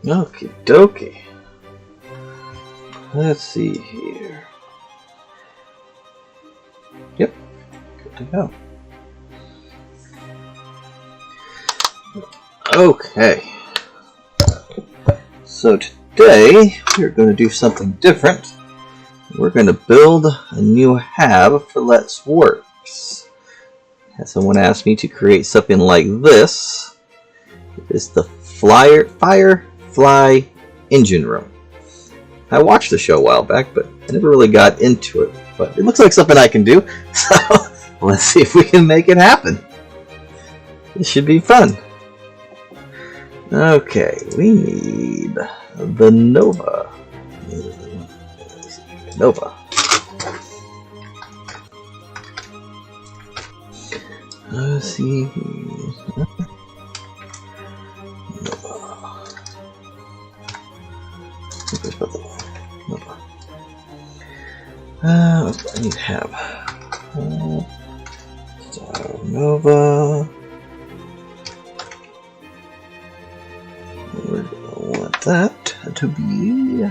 Okie dokie. Let's see here. Yep, good to go. Okay. So today we're going to do something different. We're going to build a new hab for Let's Works. Had someone asked me to create something like this. It's the Firefly engine room. I watched the show a while back, but I never really got into it. But it looks like something I can do, so let's see if we can make it happen. This should be fun. Okay, we need the Nova. Nova. Let's see. Nova. I need to have Nova. We're gonna want that to be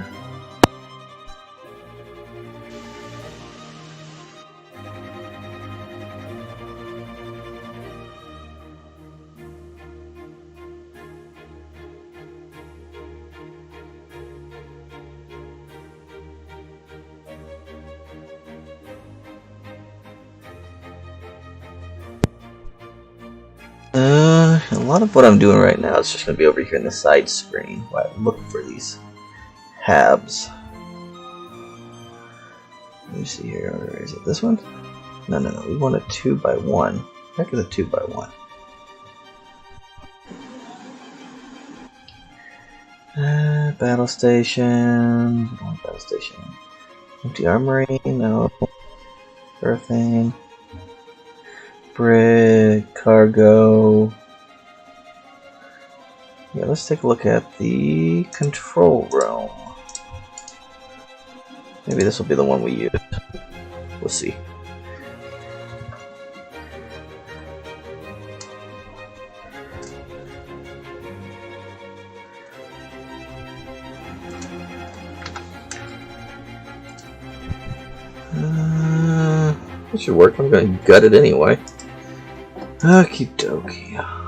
a lot of what I'm doing right now is just going to be over here in the side screen while I look for these habs. Let me see here. Is it this one? No. We want a 2x1. Heck is a 2x1. Battle station. Battle station. Empty armory. No. Earthing. Brick. Cargo. Yeah, let's take a look at the control room. Maybe this will be the one we use. We'll see. It should work. I'm going to gut it anyway. Okie dokie.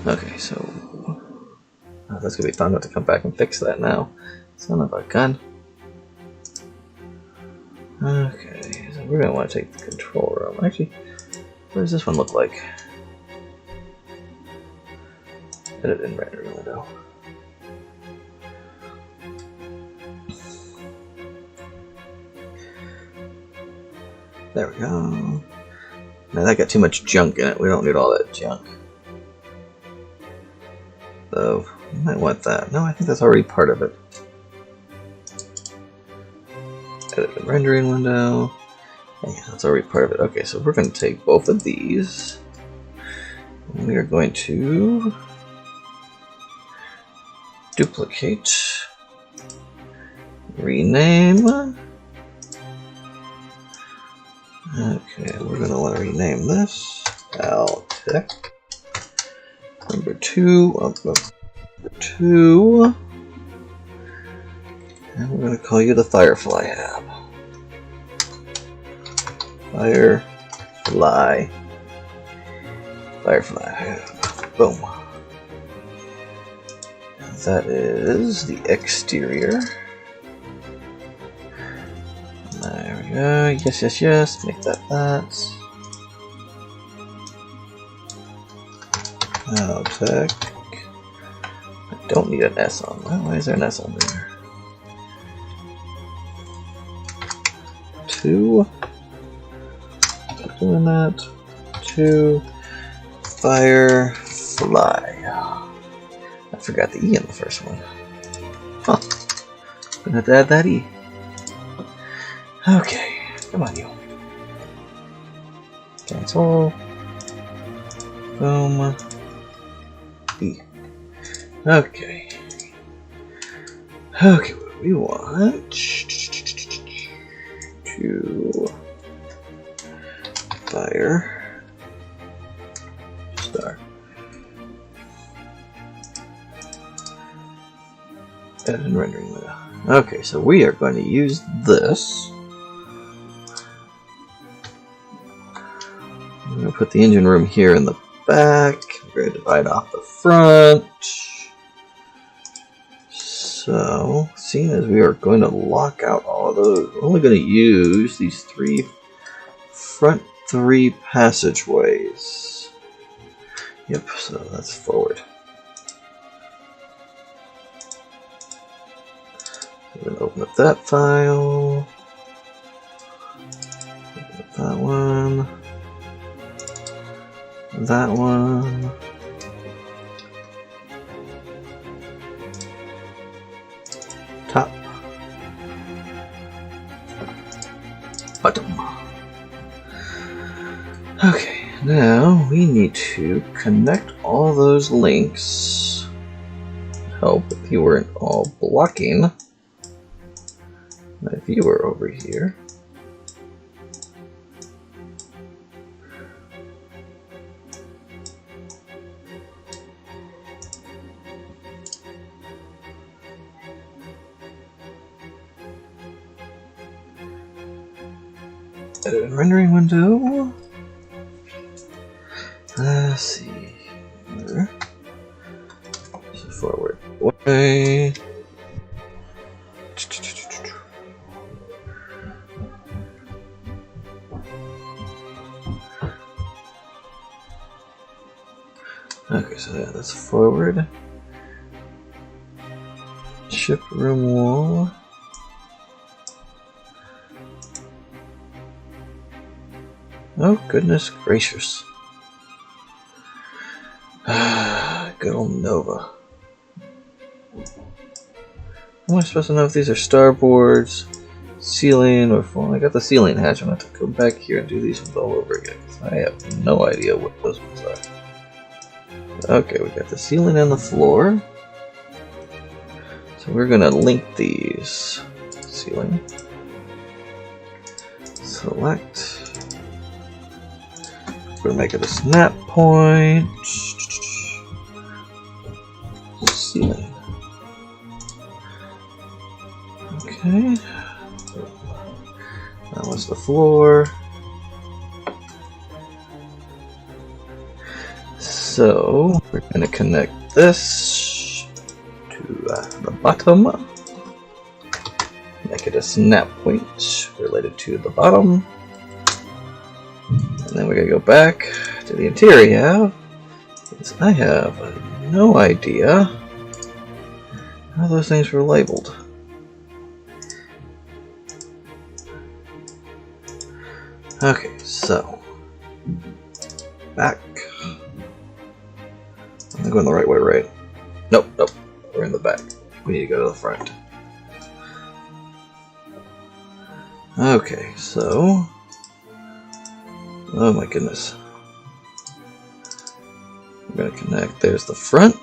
Okay, so that's gonna be fun. I have to come back and fix that now. Son of a gun. Okay, so we're gonna want to take the control room. Actually, what does this one look like? Edit in render window. There we go. Now that got too much junk in it. We don't need all that junk. So, you might want that. No, I think that's already part of it. Edit the rendering window. Yeah, that's already part of it. Okay, so we're going to take both of these. And we are going to duplicate. Rename. Okay, we're going to want to rename this. Altec. Number 2, number 2, and we're going to call you the Firefly hab. Firefly hab. Boom. And that is the exterior. There we go. Yes. Make that that. Altec. I don't need an S on that. Why is there an S on there? 2. Doing that. 2. Firefly. I forgot the E in the first one. Huh. Gonna have to add that E. Okay. Come on, you. Cancel. Boom. E. Okay. Okay, what we want to fire star. Edit and rendering window. Okay, so we are going to use this. I'm going to put the engine room here in the back. We're going to divide off the front. So, seeing as we are going to lock out all of those, we're only going to use these front three passageways. Yep, so that's forward. We're going to open up that file. Open up that one. That one. Top. Bottom. Okay, now we need to connect all those links. Help if you weren't all blocking my viewer over here. Edit and rendering window. Let's see here. So forward way. Okay, so yeah, that's forward. Ship room wall. Oh, goodness gracious. Good old Nova. How am I supposed to know if these are starboards, ceiling, or full? I got the ceiling hatch. I'm going to have to go back here and do these ones all over again. I have no idea what those ones are. Okay, we got the ceiling and the floor. So we're going to link these. Ceiling. Select. We're going to make it a snap point. Ceiling. Okay. That was the floor. So we're going to connect this to the bottom. Make it a snap point related to the bottom. And then we're going to go back to the interior. Because I have no idea how those things were labeled. Okay, so back. I'm going the right way, right? Nope, nope. We're in the back. We need to go to the front. Okay, so. Oh my goodness. I'm going to connect. There's the front.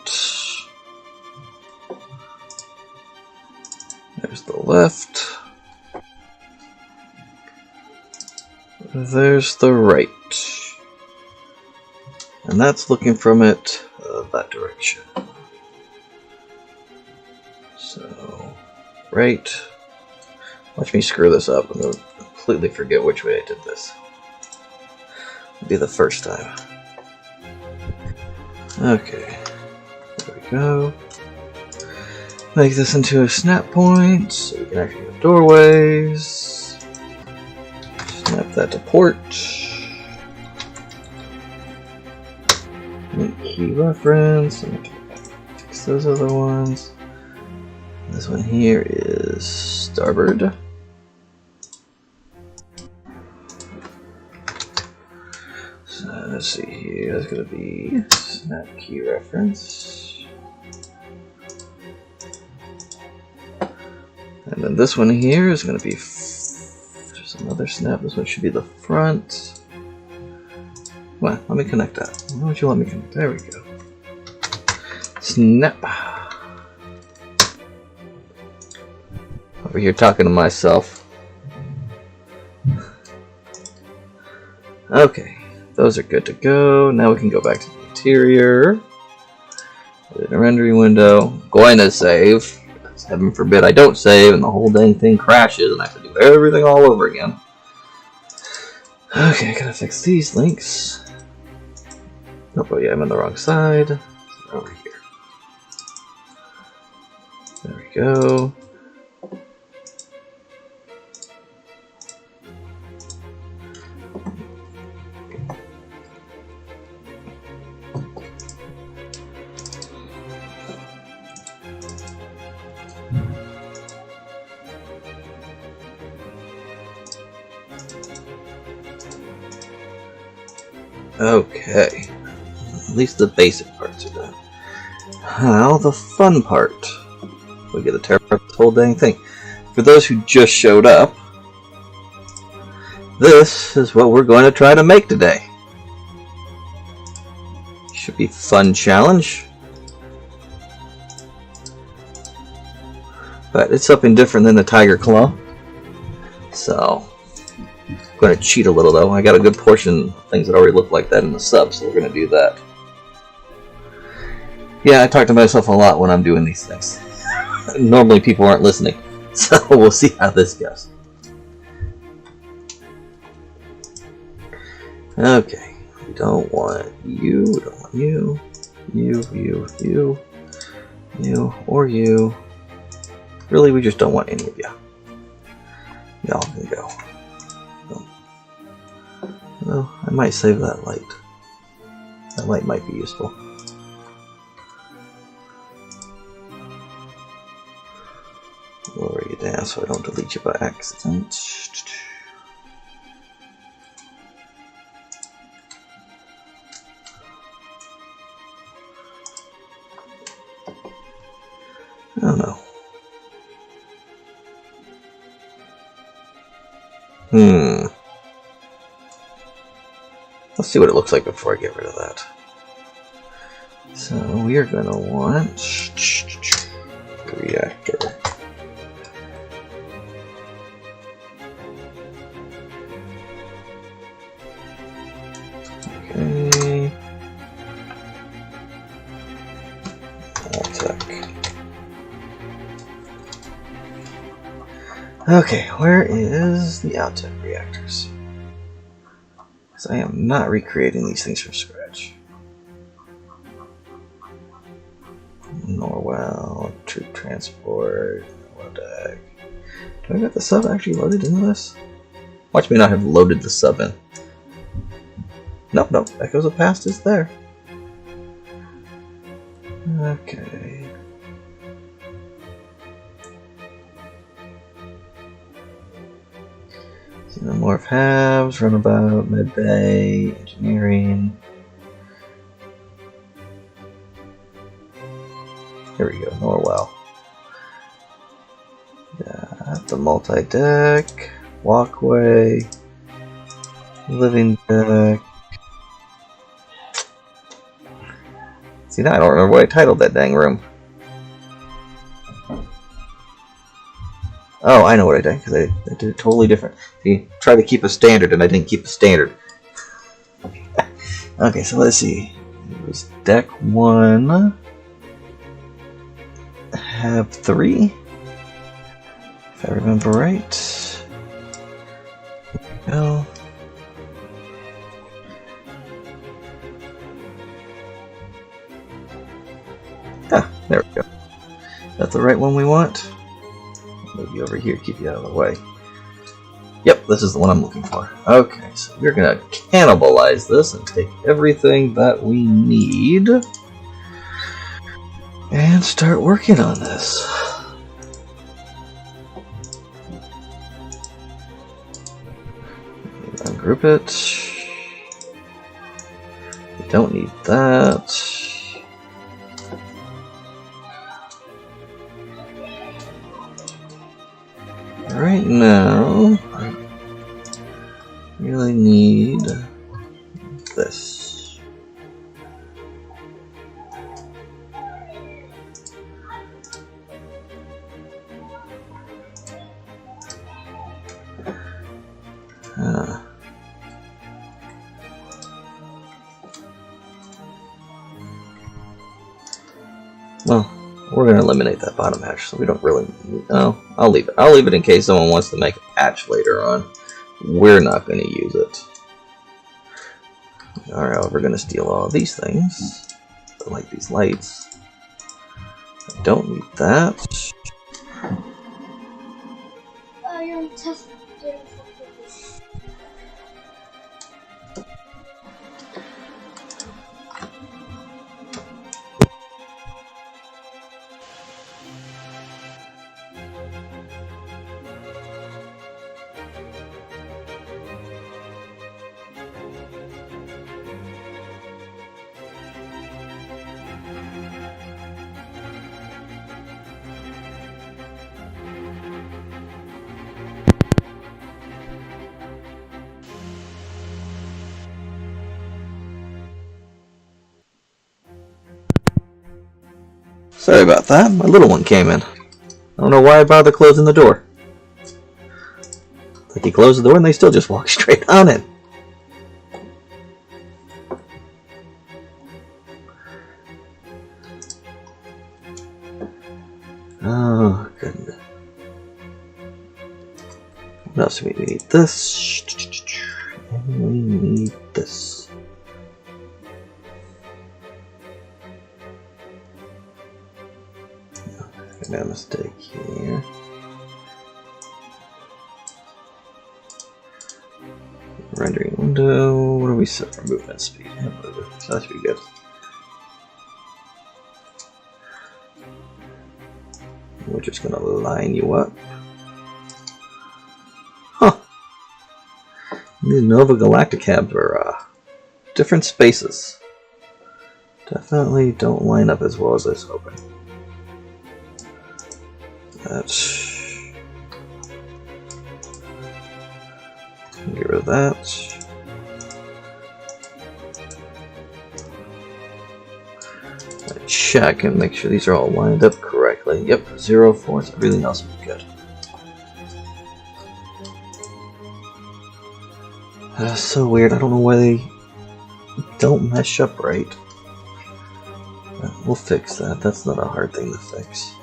There's the left. There's the right. And that's looking from it that direction. So, right. Watch me screw this up. I'm going to completely forget which way I did this. It'll be the first time. Okay. There we go. Make this into a snap point so we can actually have doorways. Snap that to port. Key reference. Fix those other ones. This one here is starboard. So let's see here. That's going to be snap key reference. And then this one here is going to be just another snap. This one should be the front. Well, let me connect that. Why don't you let me connect? There we go. Snap. Over here talking to myself. Okay, those are good to go. Now we can go back to the interior. Put it in a rendering window. Going to save. Heaven forbid I don't save and the whole dang thing crashes and I have to do everything all over again. Okay, I gotta fix these links. Oh yeah, I'm on the wrong side. Over here. There we go. Okay, at least the basic parts are done. Now the fun part. We get to tear apart this whole dang thing. For those who just showed up, this is what we're going to try to make today. Should be a fun challenge. But it's something different than the Tiger Claw. So I'm going to cheat a little though. I got a good portion of things that already look like that in the sub, so we're going to do that. Yeah, I talk to myself a lot when I'm doing these things. Normally people aren't listening, so we'll see how this goes. Okay, we don't want you, we don't want you, you, or you. Really, we just don't want any of you. Y'all can go. Well, I might save that light. That light might be useful. Lower you down so I don't delete you by accident. Oh no. Let's see what it looks like before I get rid of that. So we are going to want the reactor. Okay. Okay, where is the outtake reactors? Because I am not recreating these things from scratch. Norwell, troop transport, deck. Do I got the sub actually loaded into this? Watch me not have loaded the sub in. Nope, nope, Echoes of Past is there. Okay. Xenomorph halves, runabout, medbay, engineering. Here we go, Norwell. Got the multi-deck, walkway, living deck. See, now I don't remember what I titled that dang room. Oh, I know what I did, because I did it totally different. See, try to keep a standard, and I didn't keep a standard. Okay, so let's see. It was deck 1. Have 3. If I remember right. There we go. Ah, there we go. That's the right one we want. Move you over here, keep you out of the way. Yep, this is the one I'm looking for. Okay, so we're gonna cannibalize this and take everything that we need and start working on this. Ungroup it. We don't need that. Right now, I really need this. Well, We're going to eliminate that bottom hatch, so we don't really... No, I'll leave it. I'll leave it in case someone wants to make a hatch later on. We're not going to use it. Alright, we're going to steal all of these things. Like these lights. I don't need that. You're testing. Sorry about that. My little one came in. I don't know why I bother closing the door. Like you close the door and they still just walk straight on in. Oh, goodness. What else do we need? This. And we need this. I made a mistake here. Rendering window. What do we set for movement speed? So that should be good. We're just gonna line you up. Huh. These Nova Galactic cabs are different spaces. Definitely don't line up as well as I was hoping. That's... Get rid of that. Check and make sure these are all lined up correctly. Yep, 0, 4, so everything else is good. That's so weird. I don't know why they don't mesh up right. We'll fix that. That's not a hard thing to fix.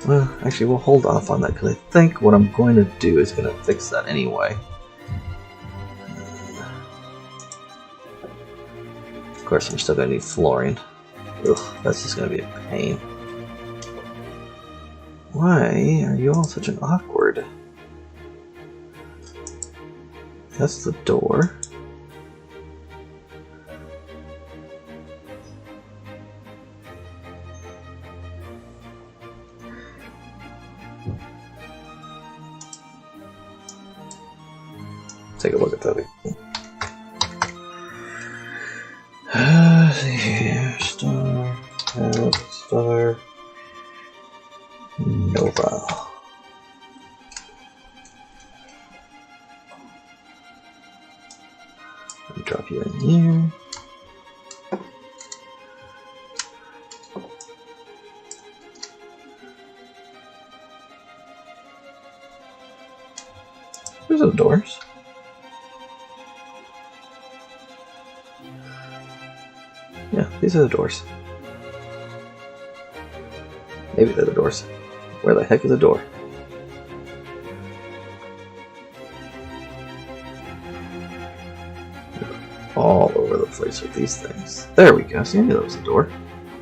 Well, actually, we'll hold off on that because I think what I'm going to do is going to fix that anyway. Of course, I'm still going to need flooring. Ugh, that's just going to be a pain. Why are you all such an awkward? That's the door. Take a look at that. See here, star, Nova. Drop you in here. There's no doors. Yeah, these are the doors. Maybe they're the doors. Where the heck is the door? All over the place with these things. There we go. See, I knew that was a door.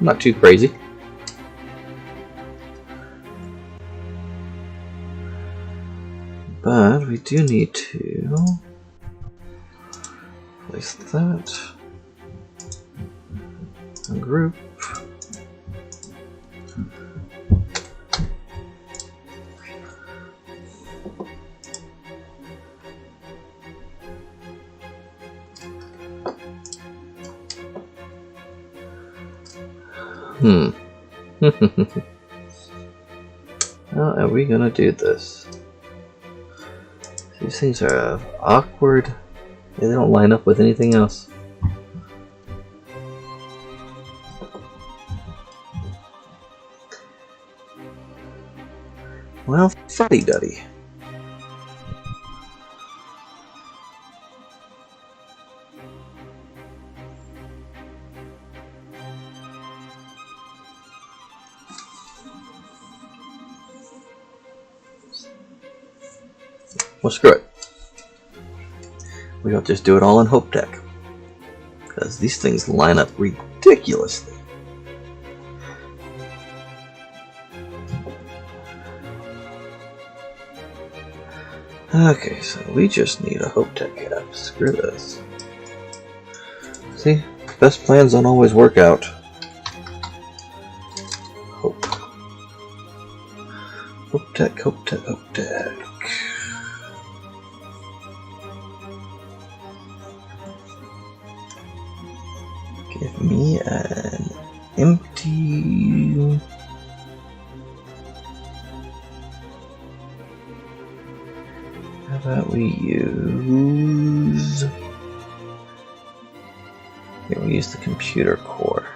Not too crazy. But we do need to place that. A group. How are we gonna do this? These things are awkward. Yeah, they don't line up with anything else. Well, fuddy-duddy. Well, screw it. We'll just do it all in Hope Tech. Because these things line up ridiculously. Okay, so we just need a Hope Tech cap. Screw this. See? Best plans don't always work out. Hope. Hope Tech, Hope Tech, Hope Tech. Give me an empty... How about we use... Here, we use the computer core.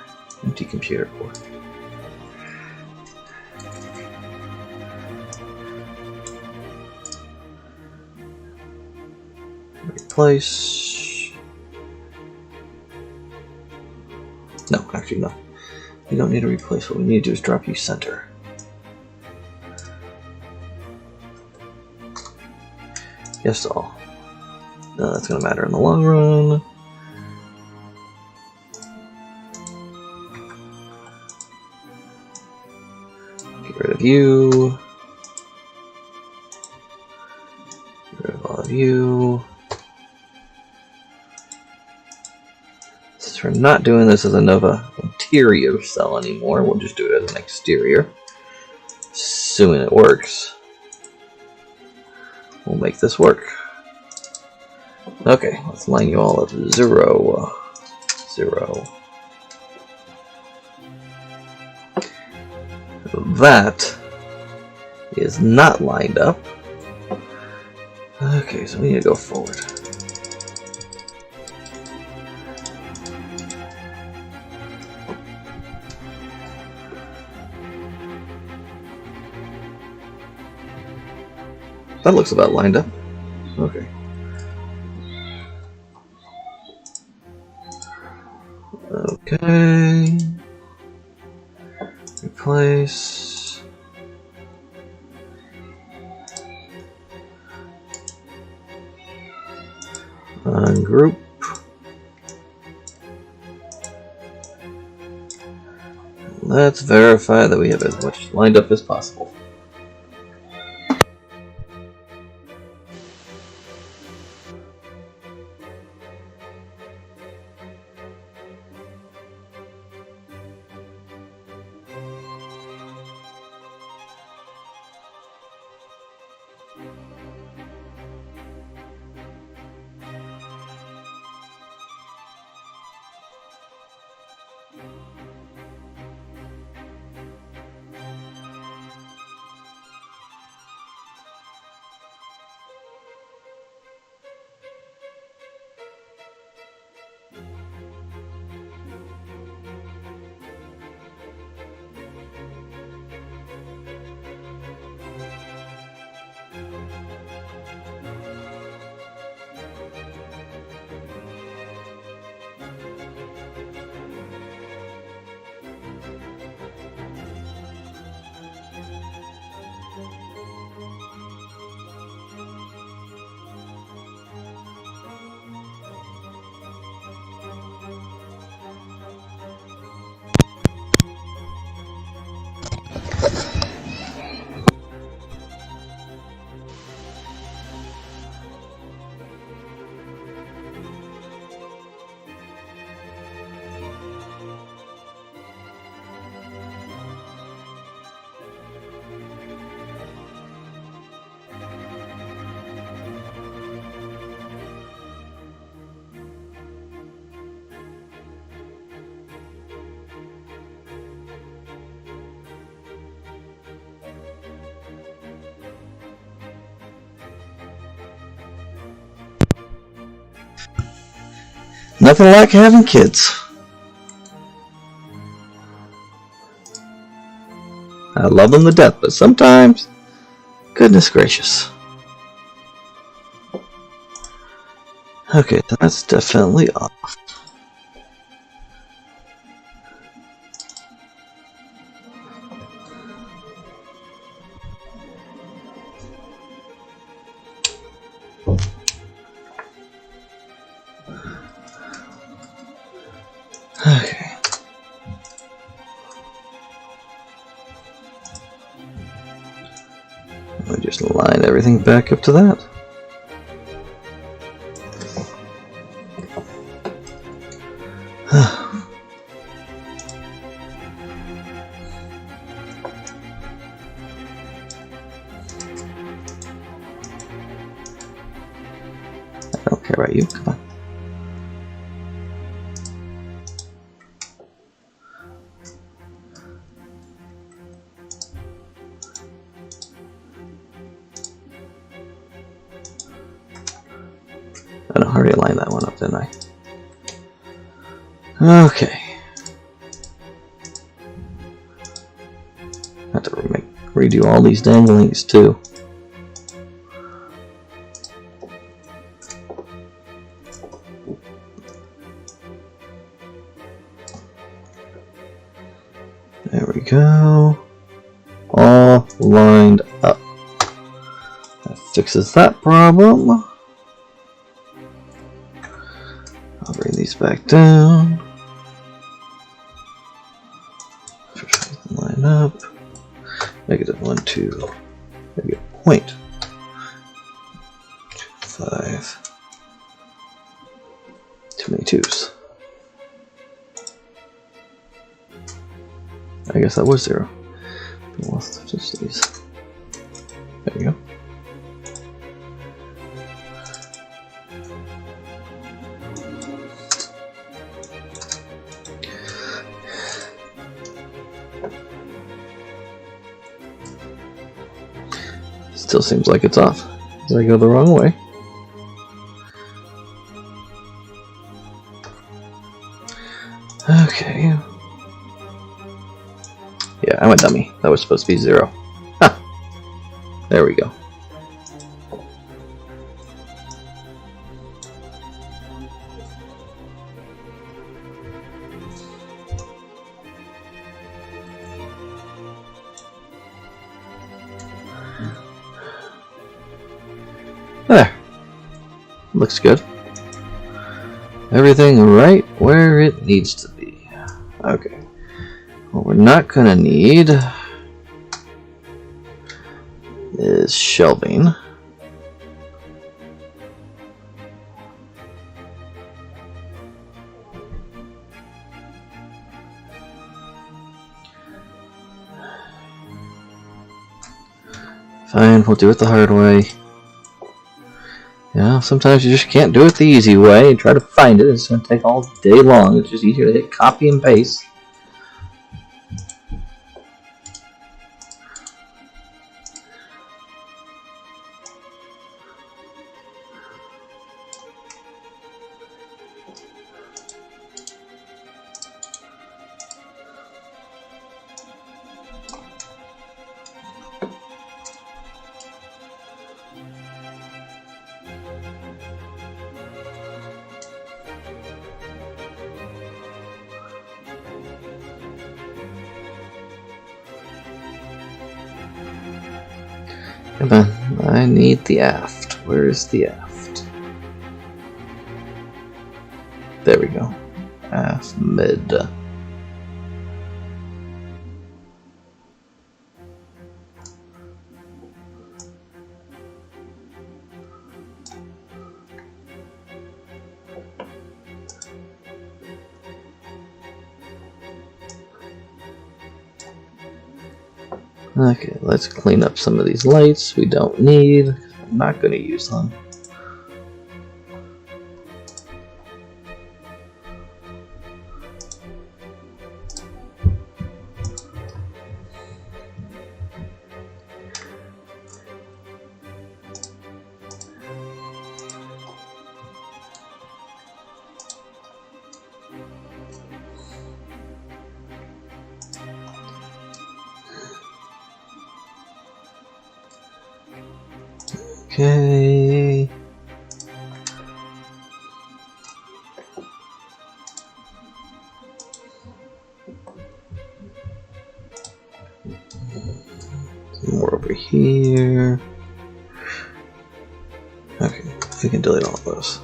Empty computer core. Replace... No, actually no. We don't need to replace. What we need to do is drop you center. Yes, all. No, that's going to matter in the long run. Get rid of you. Get rid of all of you. Since we're not doing this as a Nova interior cell anymore, we'll just do it as an exterior. Assuming it works. We'll make this work. Okay, let's line you all up 0, 0. That is not lined up. Okay, so we need to go forward. That looks about lined up. Okay. Okay. Replace. Ungroup. Let's verify that we have as much lined up as possible. Nothing like having kids. I love them to death, but sometimes, goodness gracious. Okay, so that's definitely off. Okay. I'll just line everything back up to that. I don't care about you. Come on. I already lined that one up, didn't I? Okay. Have to redo all these danglings too. There we go. All lined up. That fixes that problem. I'll bring these back down. Line up. -1, 2. Maybe a point. 5. Too many 2's. I guess that was 0. Just these. There we go. Still seems like it's off. Did I go the wrong way? Okay. Yeah, I'm a dummy. That was supposed to be 0. Huh. There we go. There. Looks good. Everything right where it needs to be. Okay. What we're not gonna need is shelving. Fine, we'll do it the hard way. Yeah, sometimes you just can't do it the easy way and try to find it. It's going to take all day long. It's just easier to hit copy and paste. Come on, I need the aft. Where is the aft? There we go. Aft mid. Okay, let's clean up some of these lights we don't need. I'm not going to use them. Okay. Some more over here. Okay. We can delete all of those.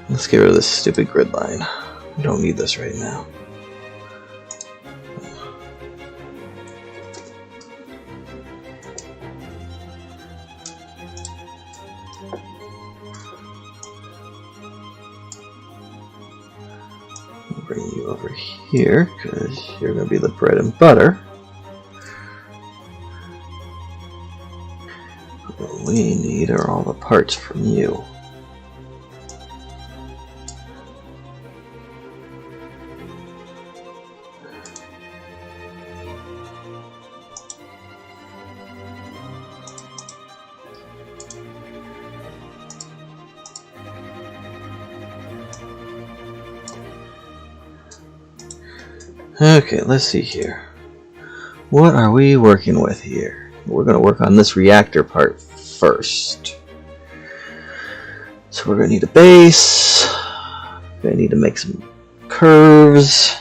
Let's get rid of this stupid grid line. We don't need this right now. Bring you over here because you're going to be the bread and butter. What we need are all the parts from you. Okay, let's see here. What are we working with here? We're going to work on this reactor part first. So we're going to need a base. We're going to need to make some curves.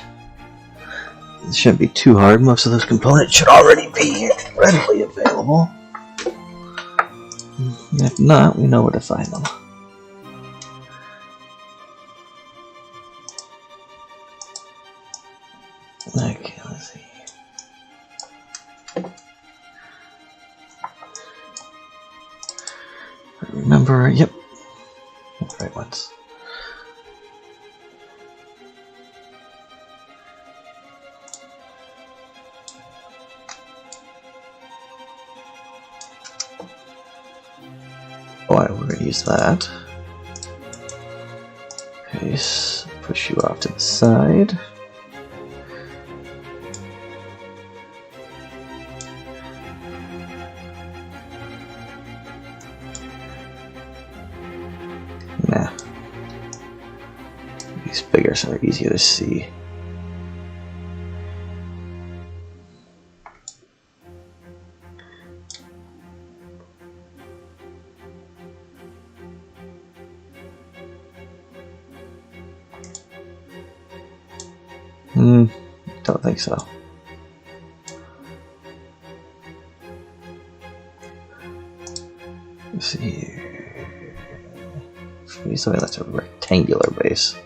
It shouldn't be too hard. Most of those components should already be readily available. If not, we know where to find them. Okay, let's see. Remember, yep. Right ones. Alright, we're going to use that. Okay, so push you off to the side. Nah. These figures are easier to see. Don't think so. Let's see here. Maybe something that's a rectangular base.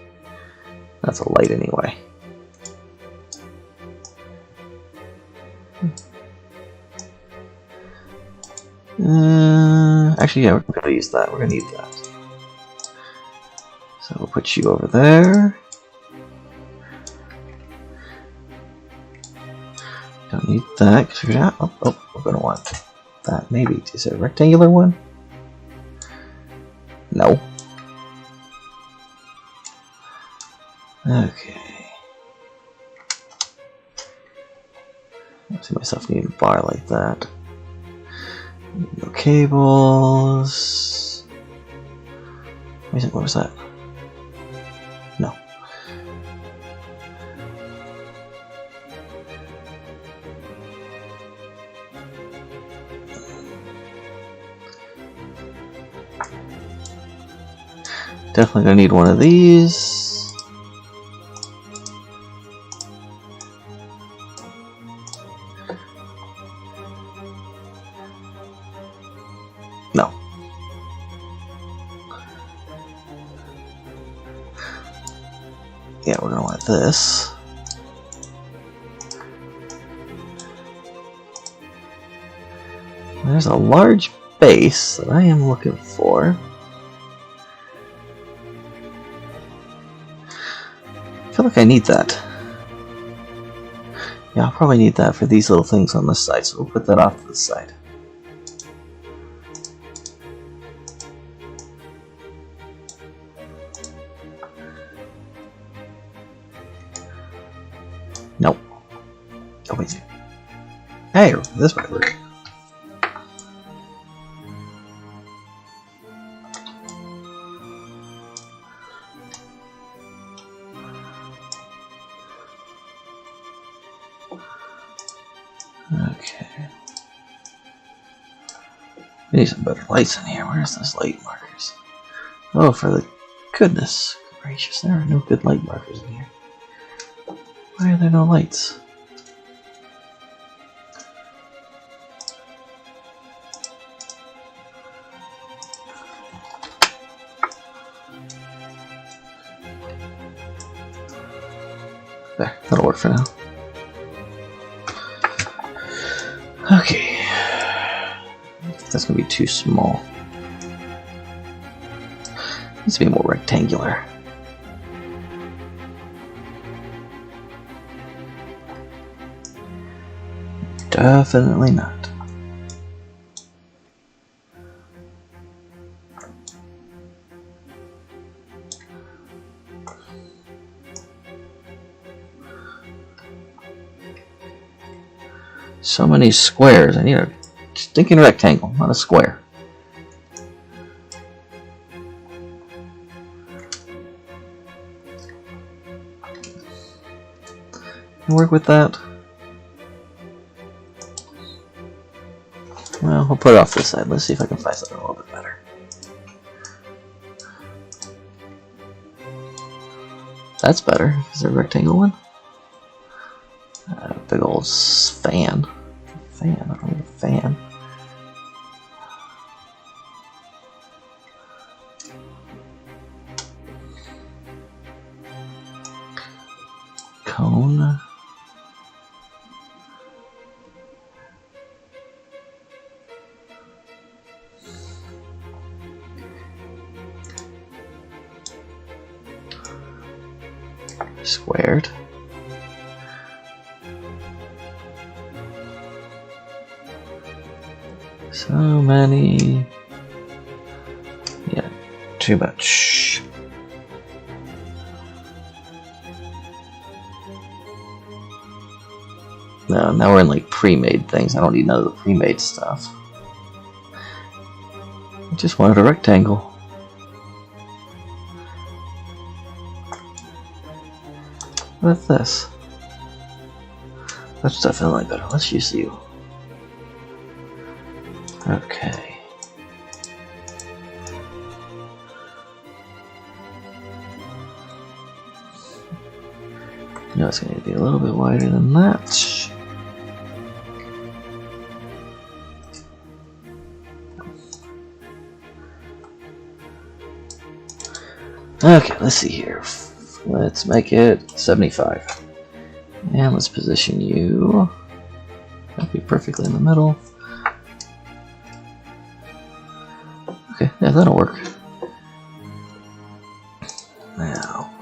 That's a light anyway. Actually, yeah, we're going to use that. We're going to need that. So we'll put you over there. Don't need that because we're not. Oh, we're going to want that. Maybe. Is it a rectangular one? No. Okay. I see myself needing a bar like that. No cables. What was that? No. Definitely gonna need one of these. No. Yeah, we're gonna want this. There's a large base that I am looking for. I feel like I need that. Yeah, I'll probably need that for these little things on this side, so we'll put that off to the side. Nope. Oh, wait. Hey, this might work. Okay. We need some better lights in here. Where's those light markers? Oh, for the goodness gracious, there are no good light markers in here. Why are there no lights? There, that'll work for now. Okay. That's gonna be too small. Needs to be more rectangular. Definitely not. So many squares. I need a stinking rectangle, not a square. Work with that. Well, I'll put it off this side. Let's see if I can find something a little bit better. That's better. Is there a rectangle one? Big old fan. I don't need a fan. Cone. Squared. So many. Yeah, too much. No, now we're in like pre-made things. I don't need none of the pre-made stuff. I just wanted a rectangle. What's this? That's definitely better. Let's use you. Okay. Now it's going to be a little bit wider than that. Okay, let's see here. Let's make it 75. And let's position you. That'll be perfectly in the middle. Okay, yeah, that'll work. Now,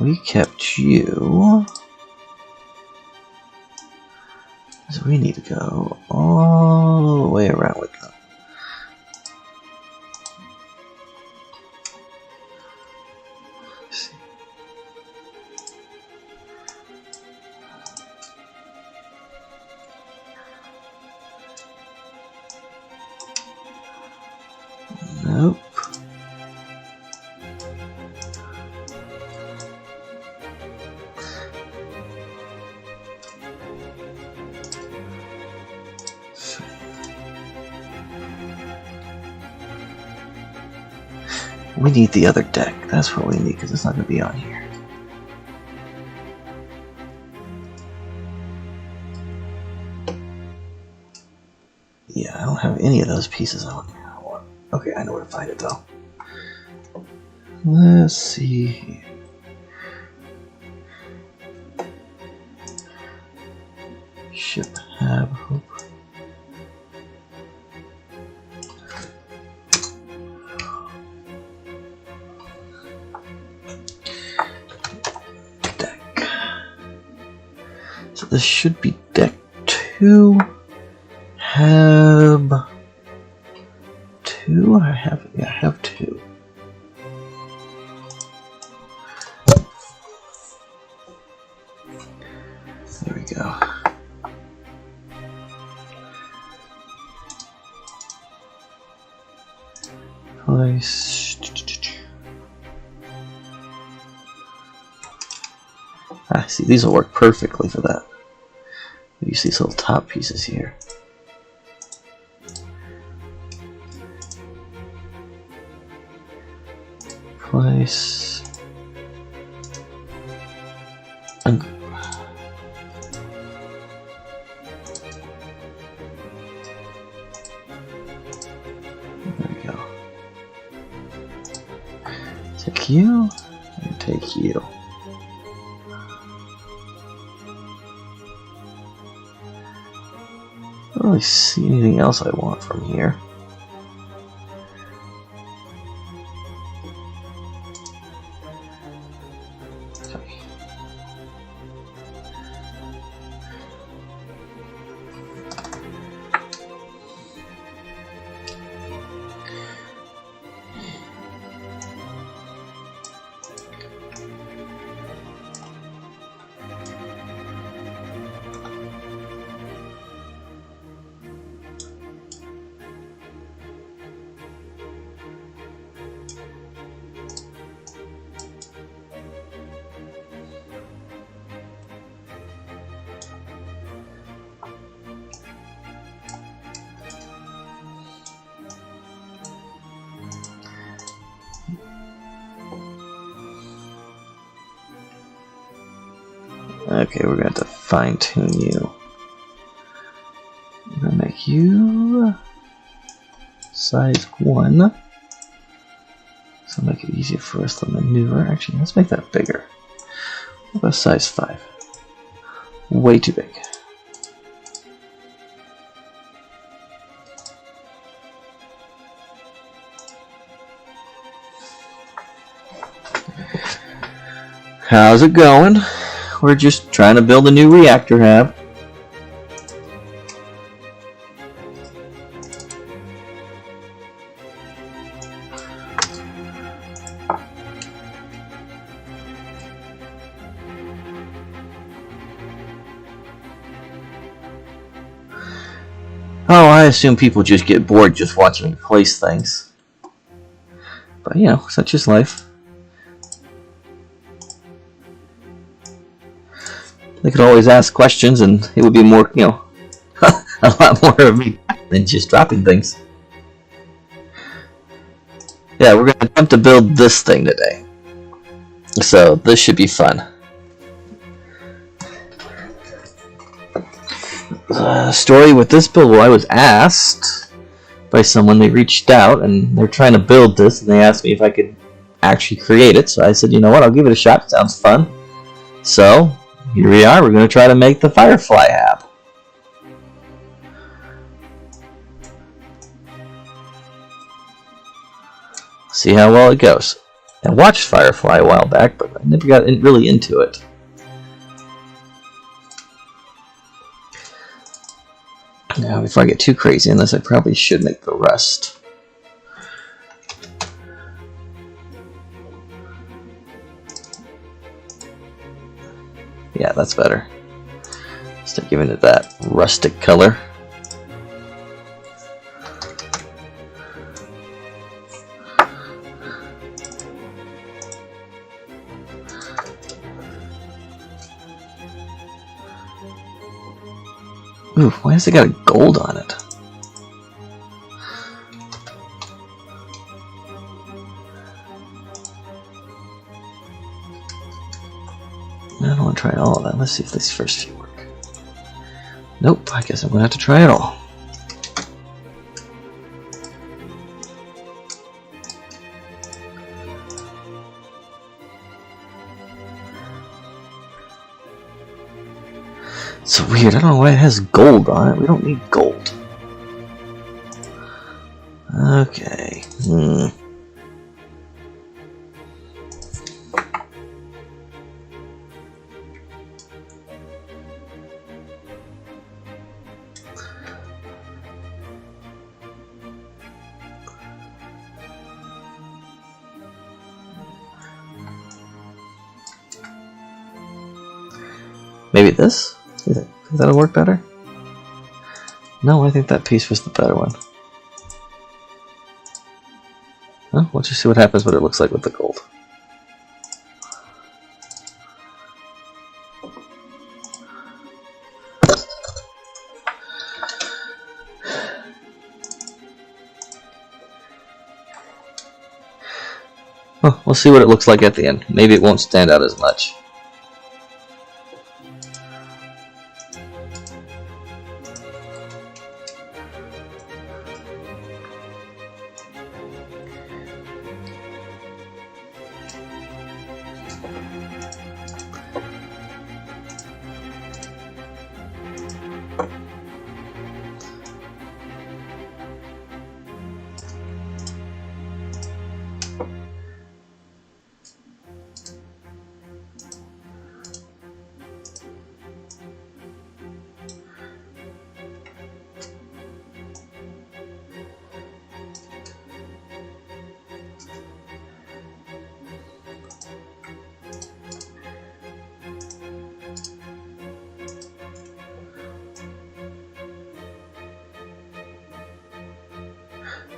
we kept you. So we need to go all the way around with them. Nope. We need the other deck. That's what we need because it's not going to be on here. Yeah, I don't have any of those pieces on here. Okay, I know where to find it though. Let's see here. Ship hab hope. Deck. So this should be deck 2. Hab 2? I have 2. There we go. Place. Ah, see, these will work perfectly for that. Use these little top pieces here. Place. And there we go. take you, and take you. I don't really see anything else I want from here. Okay, we're going to have to fine-tune you. I'm going to make you size 1. So make it easier for us to maneuver. Actually, let's make that bigger. What about size 5? Way too big. How's it going? We're just trying to build a new reactor hab. Oh, I assume people just get bored just watching me place things. But, you know, such is life. They could always ask questions and it would be more, you know, a lot more of me than just dropping things. Yeah, we're going to attempt to build this thing today. So, this should be fun. Story with this build, well, I was asked by someone, they reached out and they're trying to build this and they asked me if I could actually create it. So I said, you know what, I'll give it a shot, it sounds fun. So, here we are, we're going to try to make the Firefly hab. See how well it goes. I watched Firefly a while back, but I never got really into it. Now, before I get too crazy in this, I probably should make the rest. Yeah, that's better. Start giving it that rustic color. Ooh, why has it got a gold on it? I don't want to try all of that. Let's see if these first few work. Nope, I guess I'm going to have to try it all. It's weird, I don't know why it has gold on it. We don't need gold. Okay. Maybe this? You think that'll work better? No, I think that piece was the better one. Well, we'll just see what happens, what it looks like with the gold. Well, we'll see what it looks like at the end. Maybe it won't stand out as much.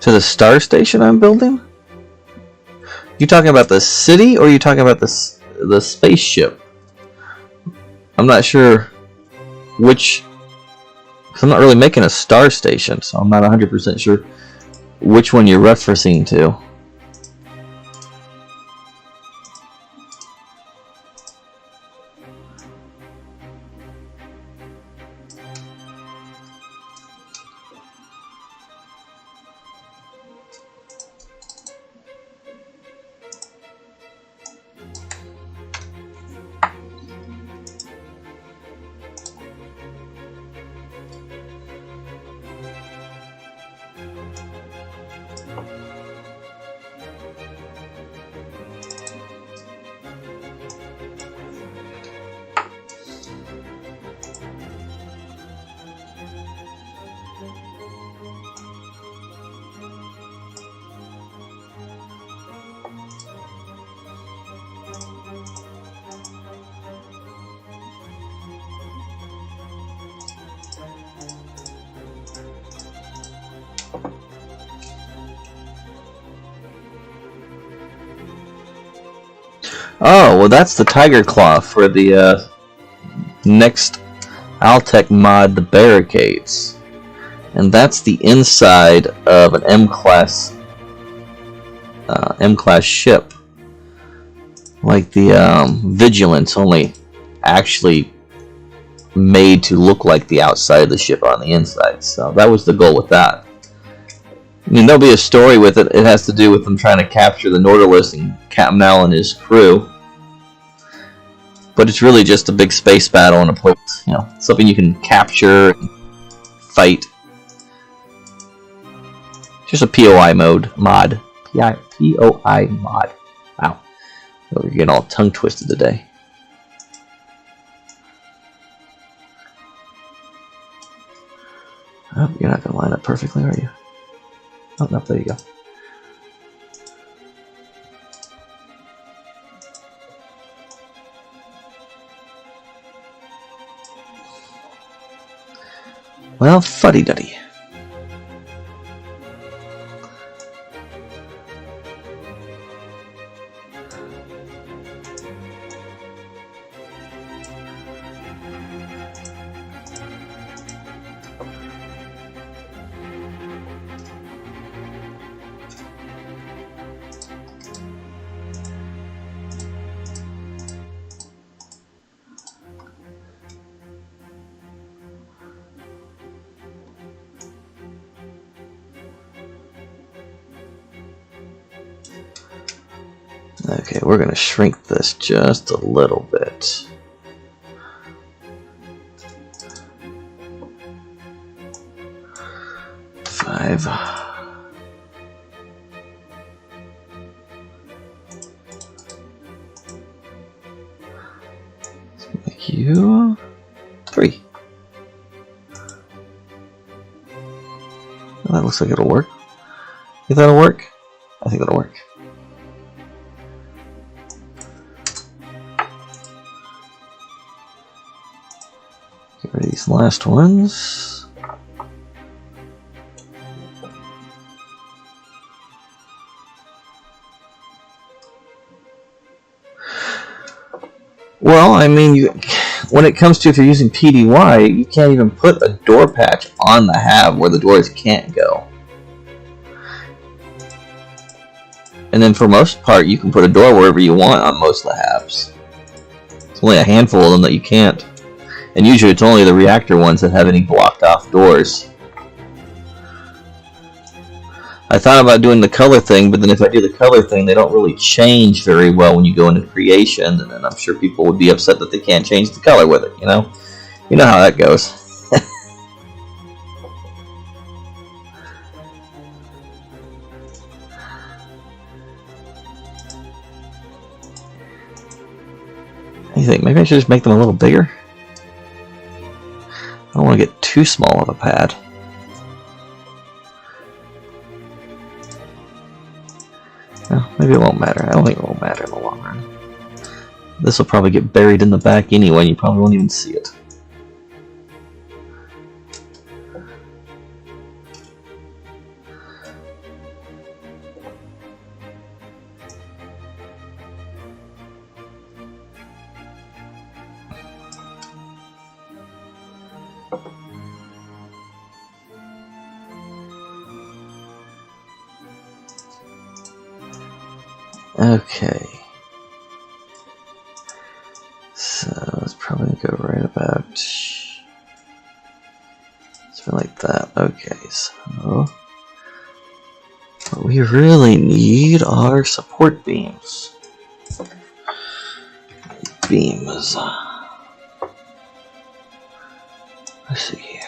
To the star station I'm building? You talking about the city, or are you talking about the spaceship? I'm not sure which, because I'm not really making a star station, so I'm not 100% sure which one you're referencing to. Oh, well, that's the Tiger Claw for the next Altec mod, the barricades. And that's the inside of an M-class ship. Like the Vigilance, only actually made to look like the outside of the ship on the inside. So that was the goal with that. I mean, there'll be a story with it. It has to do with them trying to capture the Nautilus and Captain Al and his crew. But it's really just a big space battle in a place, you know, something you can capture and fight. Just a POI mod. POI mod. Wow. We're getting all tongue twisted today. Oh, you're not going to line up perfectly, are you? Oh, no, there you go. Well, fuddy-duddy. Okay, we're going to shrink this just a little bit. Five. Let's make you 3. Well, that looks like it'll work. Think that'll work? I think it'll work. Get rid of these last ones. Well, I mean, when it comes to if you're using PDY, you can't even put a door patch on the hab where the doors can't go. And then for most part, you can put a door wherever you want on most of the habs. It's only a handful of them that you can't. And usually it's only the reactor ones that have any blocked off doors. I thought about doing the color thing, but then if I do the color thing, they don't really change very well when you go into creation, and then I'm sure people would be upset that they can't change the color with it, you know? You know how that goes. What do you think? Maybe I should just make them a little bigger? I don't want to get too small of a pad. No, maybe it won't matter. I don't think it will matter in the long run. This will probably get buried in the back anyway, and you probably won't even see it. Okay. So it's probably gonna go right about something like that. Okay, so what we really need are support beams. Beams. Let's see here.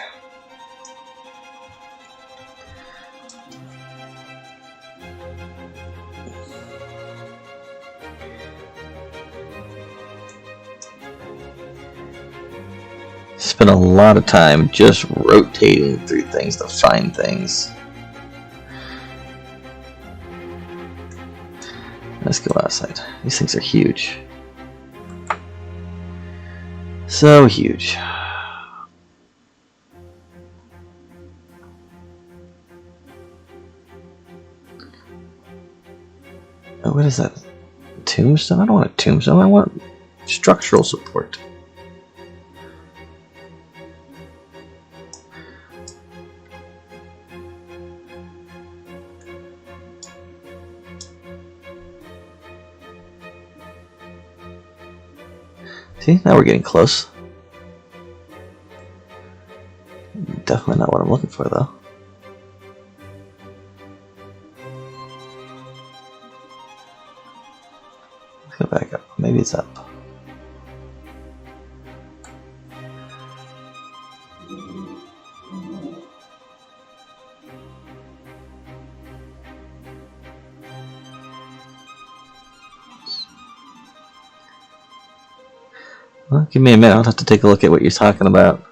Spend a lot of time just rotating through things to find things. Let's go outside. These things are huge. So huge. Oh, what is that? Tombstone? I don't want a tombstone. I want structural support. See, now we're getting close. Definitely not what I'm looking for, though. Let's go back up. Maybe it's up. Well, give me a minute. I'll have to take a look at what you're talking about.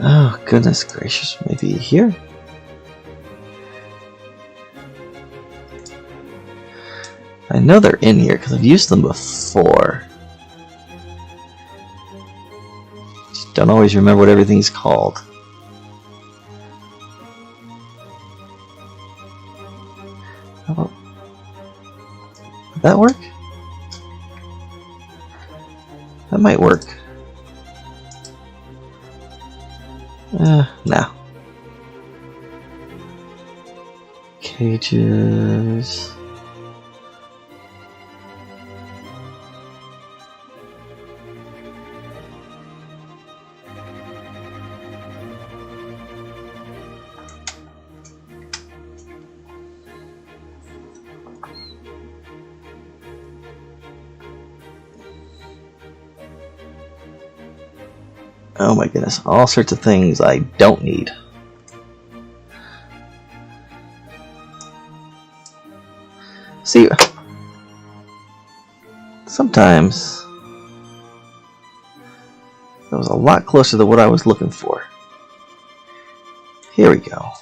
Oh, goodness gracious. Maybe here? I know they're in here because I've used them before. Just don't always remember what everything's called. How about... Would that work? That might work. No. Cages. Oh my goodness, all sorts of things I don't need. See, sometimes that was a lot closer to what I was looking for. Here we go.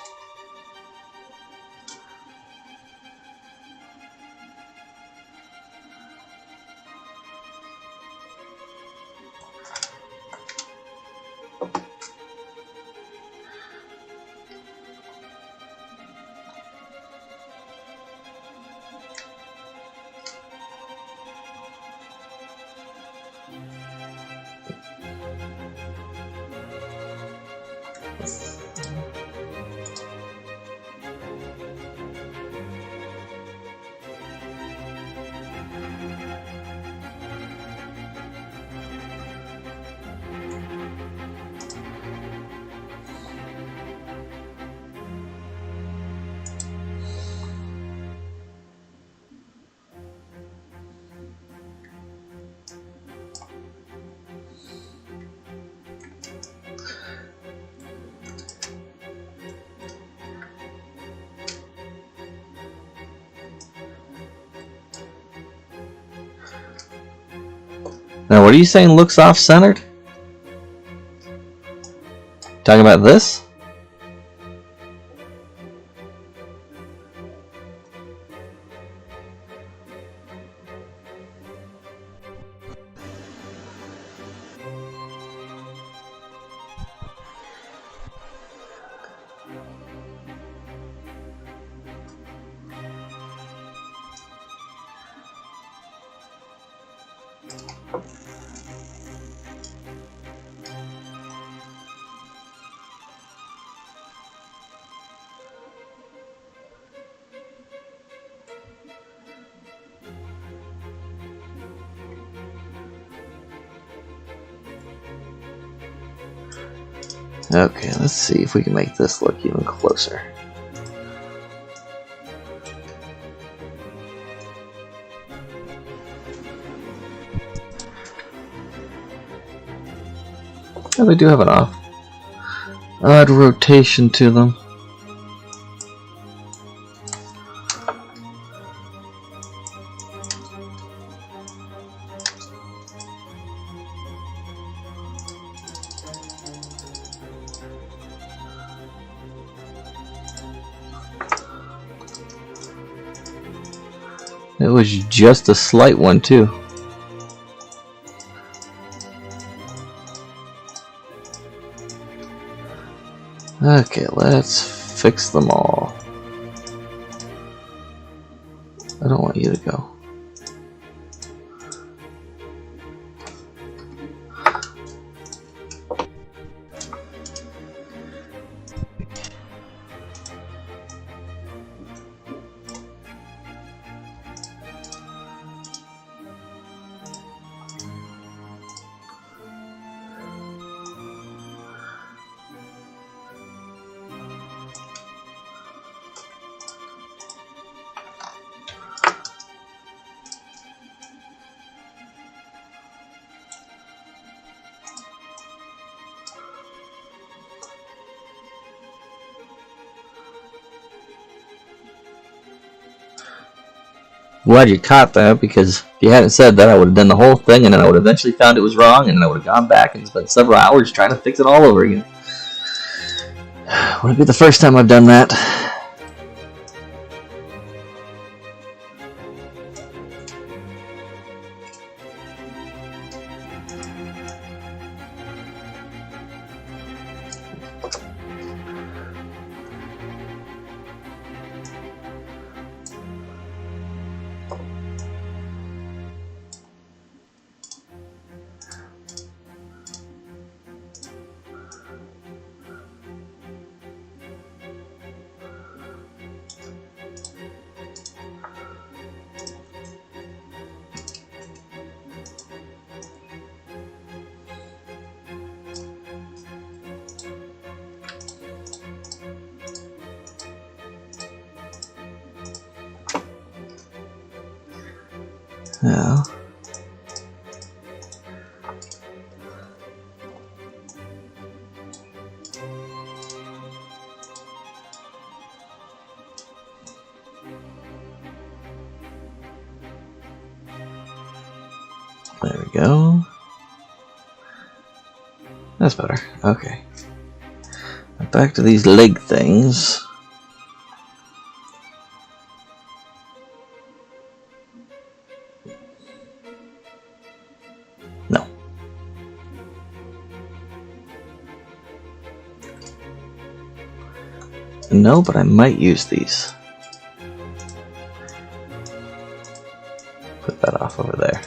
Now, what are you saying looks off-centered? Talking about this? Okay, let's see if we can make this look even closer. Oh, they do have an off. Odd rotation to them. It was just a slight one too. Okay, let's fix them all. I don't want you to go. Glad you caught that, because if you hadn't said that, I would have done the whole thing, and then I would have eventually found it was wrong, and then I would have gone back and spent several hours trying to fix it all over again. Wouldn't be the first time I've done that. Yeah. There we go. That's better. Okay. Back to these leg things. No. No, but I might use these. Put that off over there.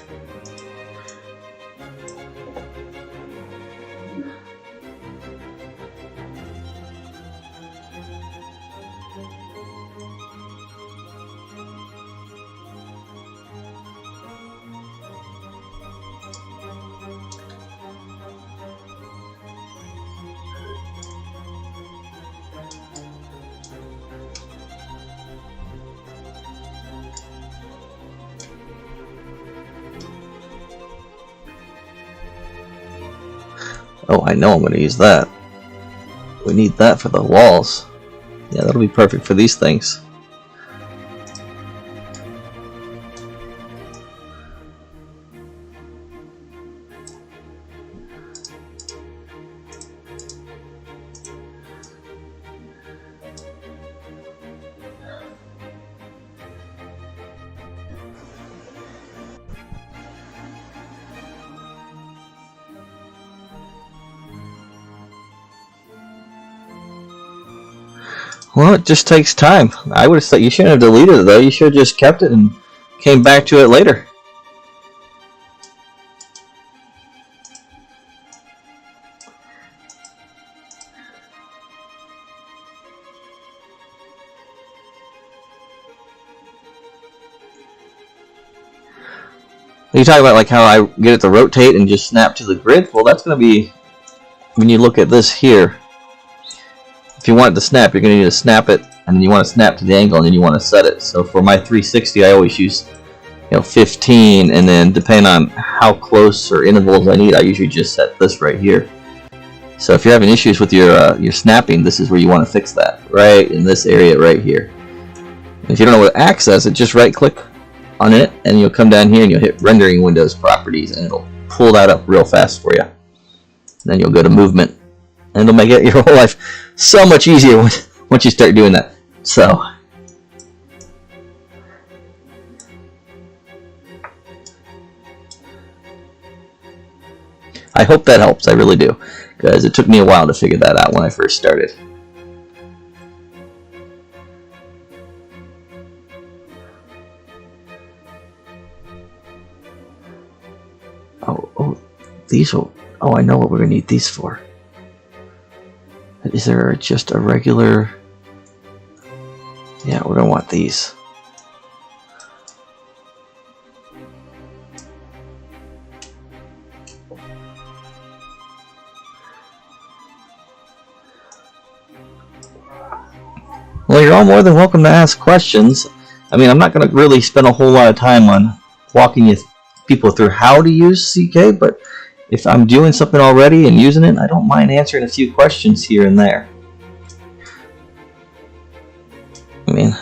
Oh, I know I'm going to use that. We need that for the walls. Yeah, that'll be perfect for these things. Well, it just takes time. I would have said you shouldn't have deleted it though. You should have just kept it and came back to it later. You talk about like how I get it to rotate and just snap to the grid. Well, that's going to be when you look at this here. if you want it to snap, you're going to need to snap it, and then you want to snap to the angle, and then you want to set it. So for my 360, I always use 15, and then depending on how close or intervals I need, I usually just set this right here. So if you're having issues with your snapping, this is where you want to fix that, right in this area right here. If you don't know what to access it, just right click on it, and you'll come down here and you'll hit rendering windows properties, and it'll pull that up real fast for you. Then you'll go to movement, and it'll make it your whole life so much easier once you start doing that. So I hope that helps. I really do, because it took me a while to figure that out when I first started. Oh, these will. Oh, I know what we're gonna need these for. Is there just a regular? Yeah, we're gonna want these. Well, you're all more than welcome to ask questions. I mean, I'm not going to really spend a whole lot of time on walking people through how to use CK, but if I'm doing something already and using it, I don't mind answering a few questions here and there. I mean,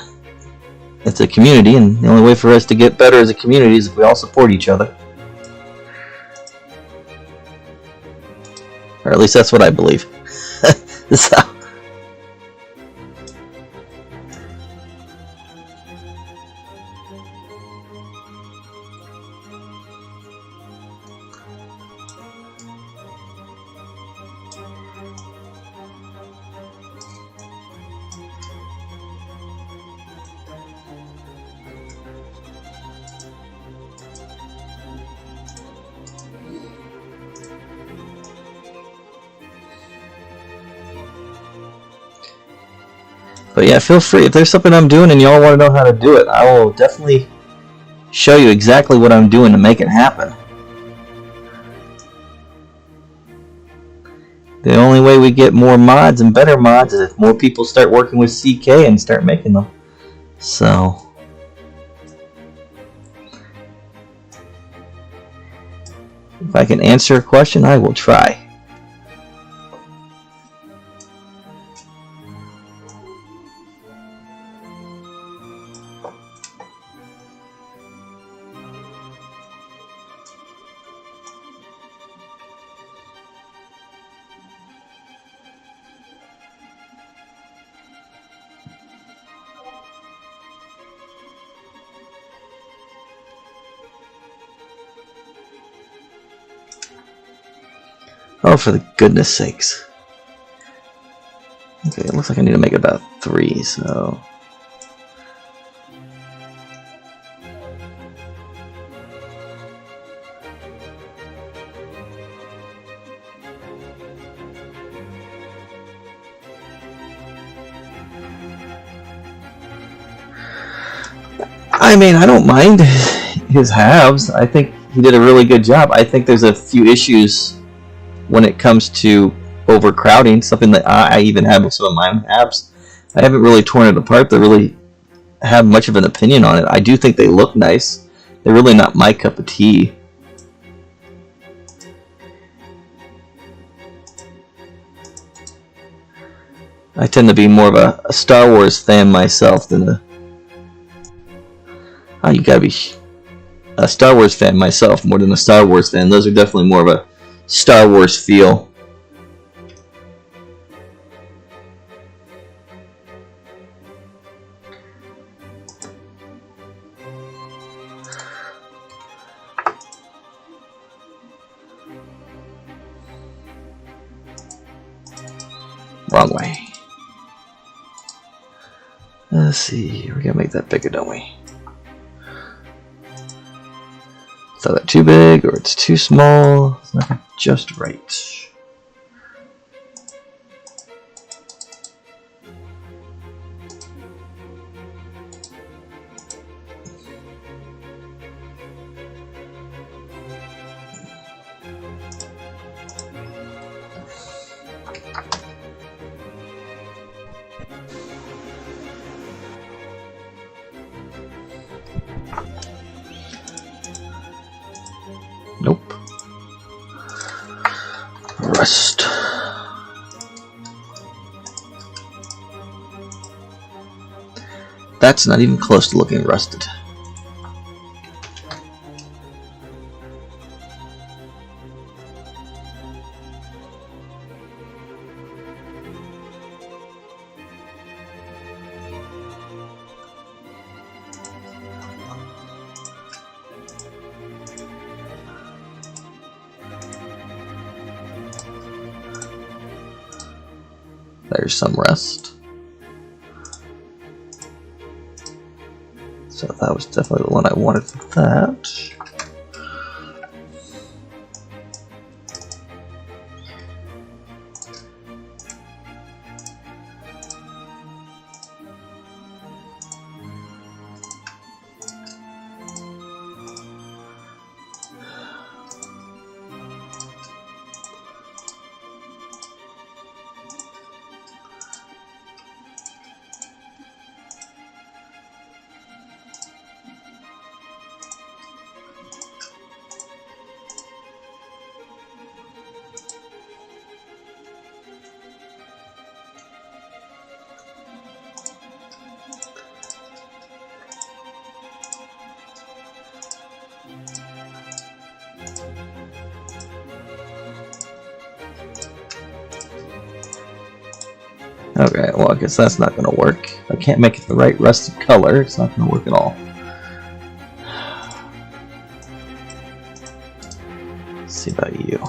it's a community, and the only way for us to get better as a community is if we all support each other. Or at least that's what I believe. So. But yeah, feel free. If there's something I'm doing and y'all want to know how to do it, I will definitely show you exactly what I'm doing to make it happen. The only way we get more mods and better mods is if more people start working with CK and start making them. So if I can answer a question, I will try. Oh, for the goodness sakes. Okay, it looks like I need to make about 3, so... I mean, I don't mind his halves. I think he did a really good job. I think there's a few issues when it comes to overcrowding, something that I even have with some of my halves. I haven't really torn it apart to really have much of an opinion on it. I do think they look nice. They're really not my cup of tea. I tend to be more of a Star Wars fan myself than a... Oh, you gotta be a Star Wars fan myself more than a Star Wars fan. Those are definitely more of a Star Wars feel. Wrong way. Let's see, we gotta make that bigger, don't we? Is that too big or it's too small? It's not just right. That's not even close to looking rusted. There's some rust. So that was definitely the one I wanted for that. Okay, well I guess that's not going to work. I can't make it the right rusted color, it's not going to work at all. Let's see about you.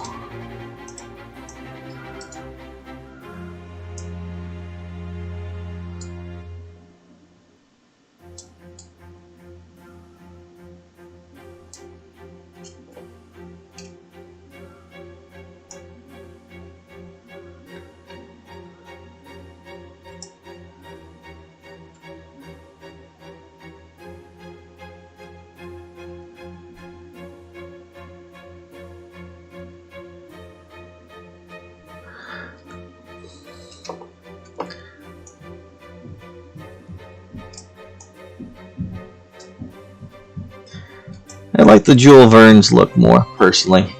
I like the Jewel Verns look more, personally.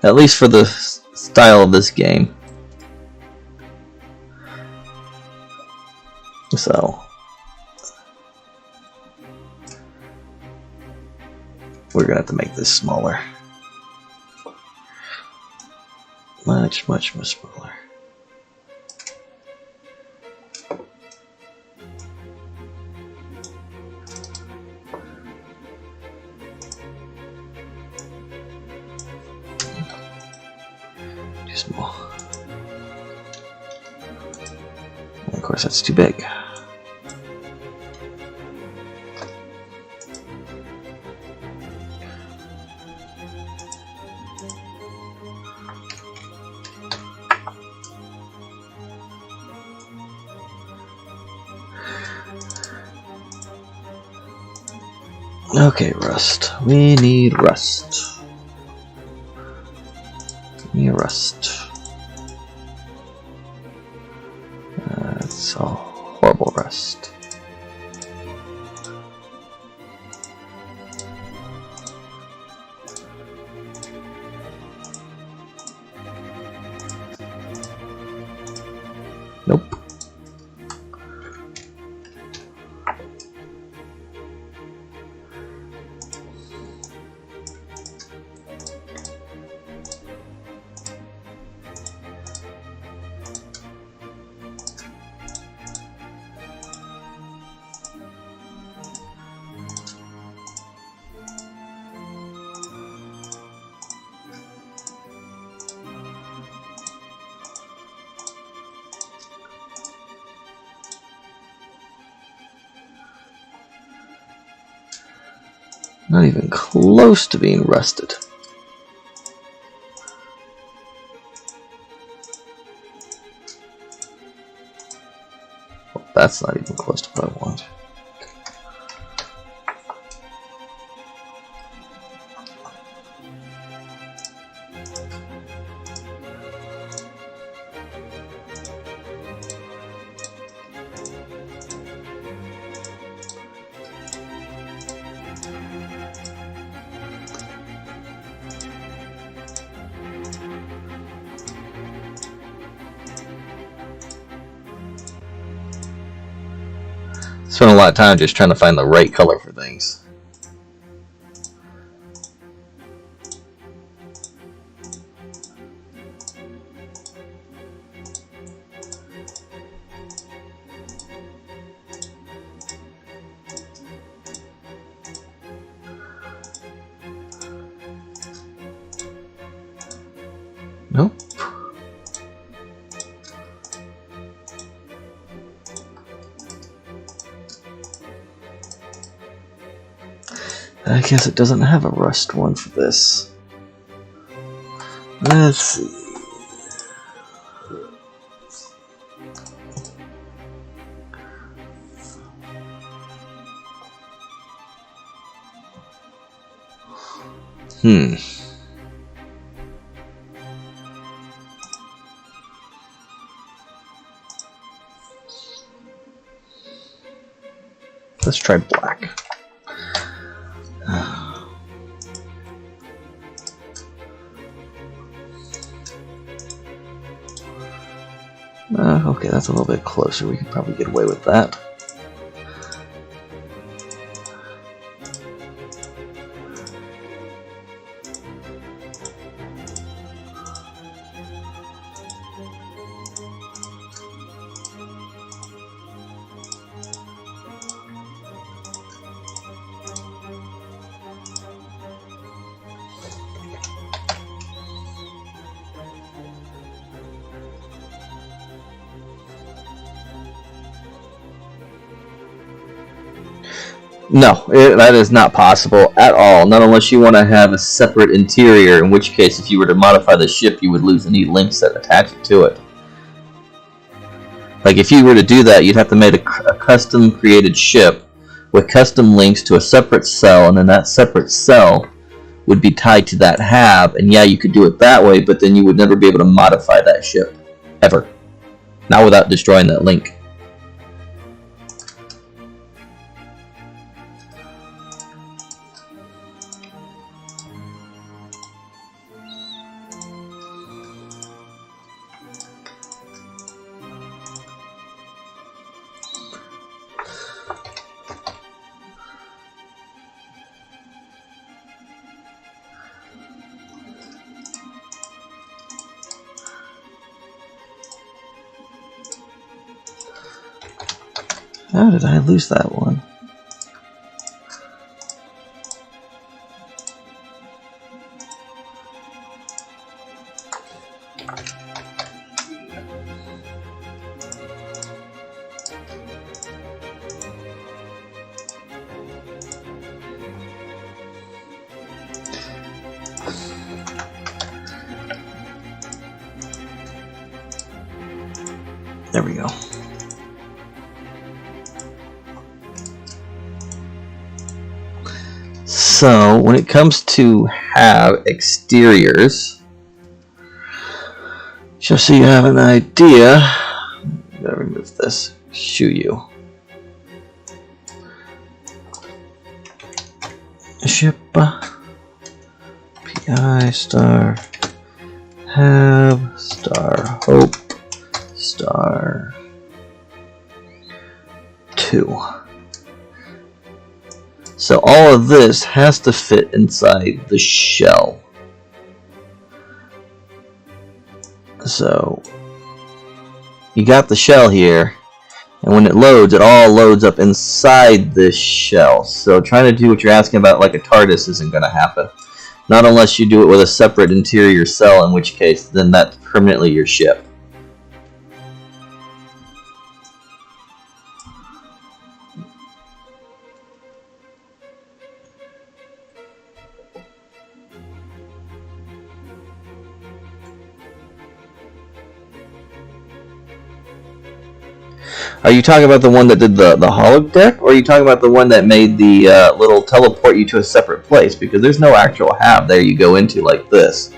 At least for the style of this game. So we're gonna have to make this smaller. Much smaller. Small. And of course, that's too big. Okay, rust. We need rust. Rust. It's all horrible rust. Nope. Not even close to being rusted. Well, that's not even close to what I want. Spend a lot of time just trying to find the right color for things. Nope. I guess it doesn't have a rust one for this. Let's see. Let's try black. Okay, that's a little bit closer. We can probably get away with that. No, that is not possible at all. Not unless you want to have a separate interior, in which case if you were to modify the ship, you would lose any links that attach it to it. Like if you were to do that, you'd have to make a custom created ship with custom links to a separate cell, and then that separate cell would be tied to that hab, and yeah, you could do it that way, but then you would never be able to modify that ship. Ever. Not without destroying that link. How did I lose that one? There we go. So, when it comes to have exteriors, just so you have an idea, I'm gonna remove this, shoe you. Ship, PI, star, have, star, hope, star, 2. So all of this has to fit inside the shell. So you got the shell here, and when it loads, it all loads up inside this shell. So trying to do what you're asking about like a TARDIS isn't going to happen. Not unless you do it with a separate interior cell, in which case then that's permanently your ship. Are you talking about the one that did the holodeck, or are you talking about the one that made the little teleport you to a separate place? Because there's no actual hab there you go into like this.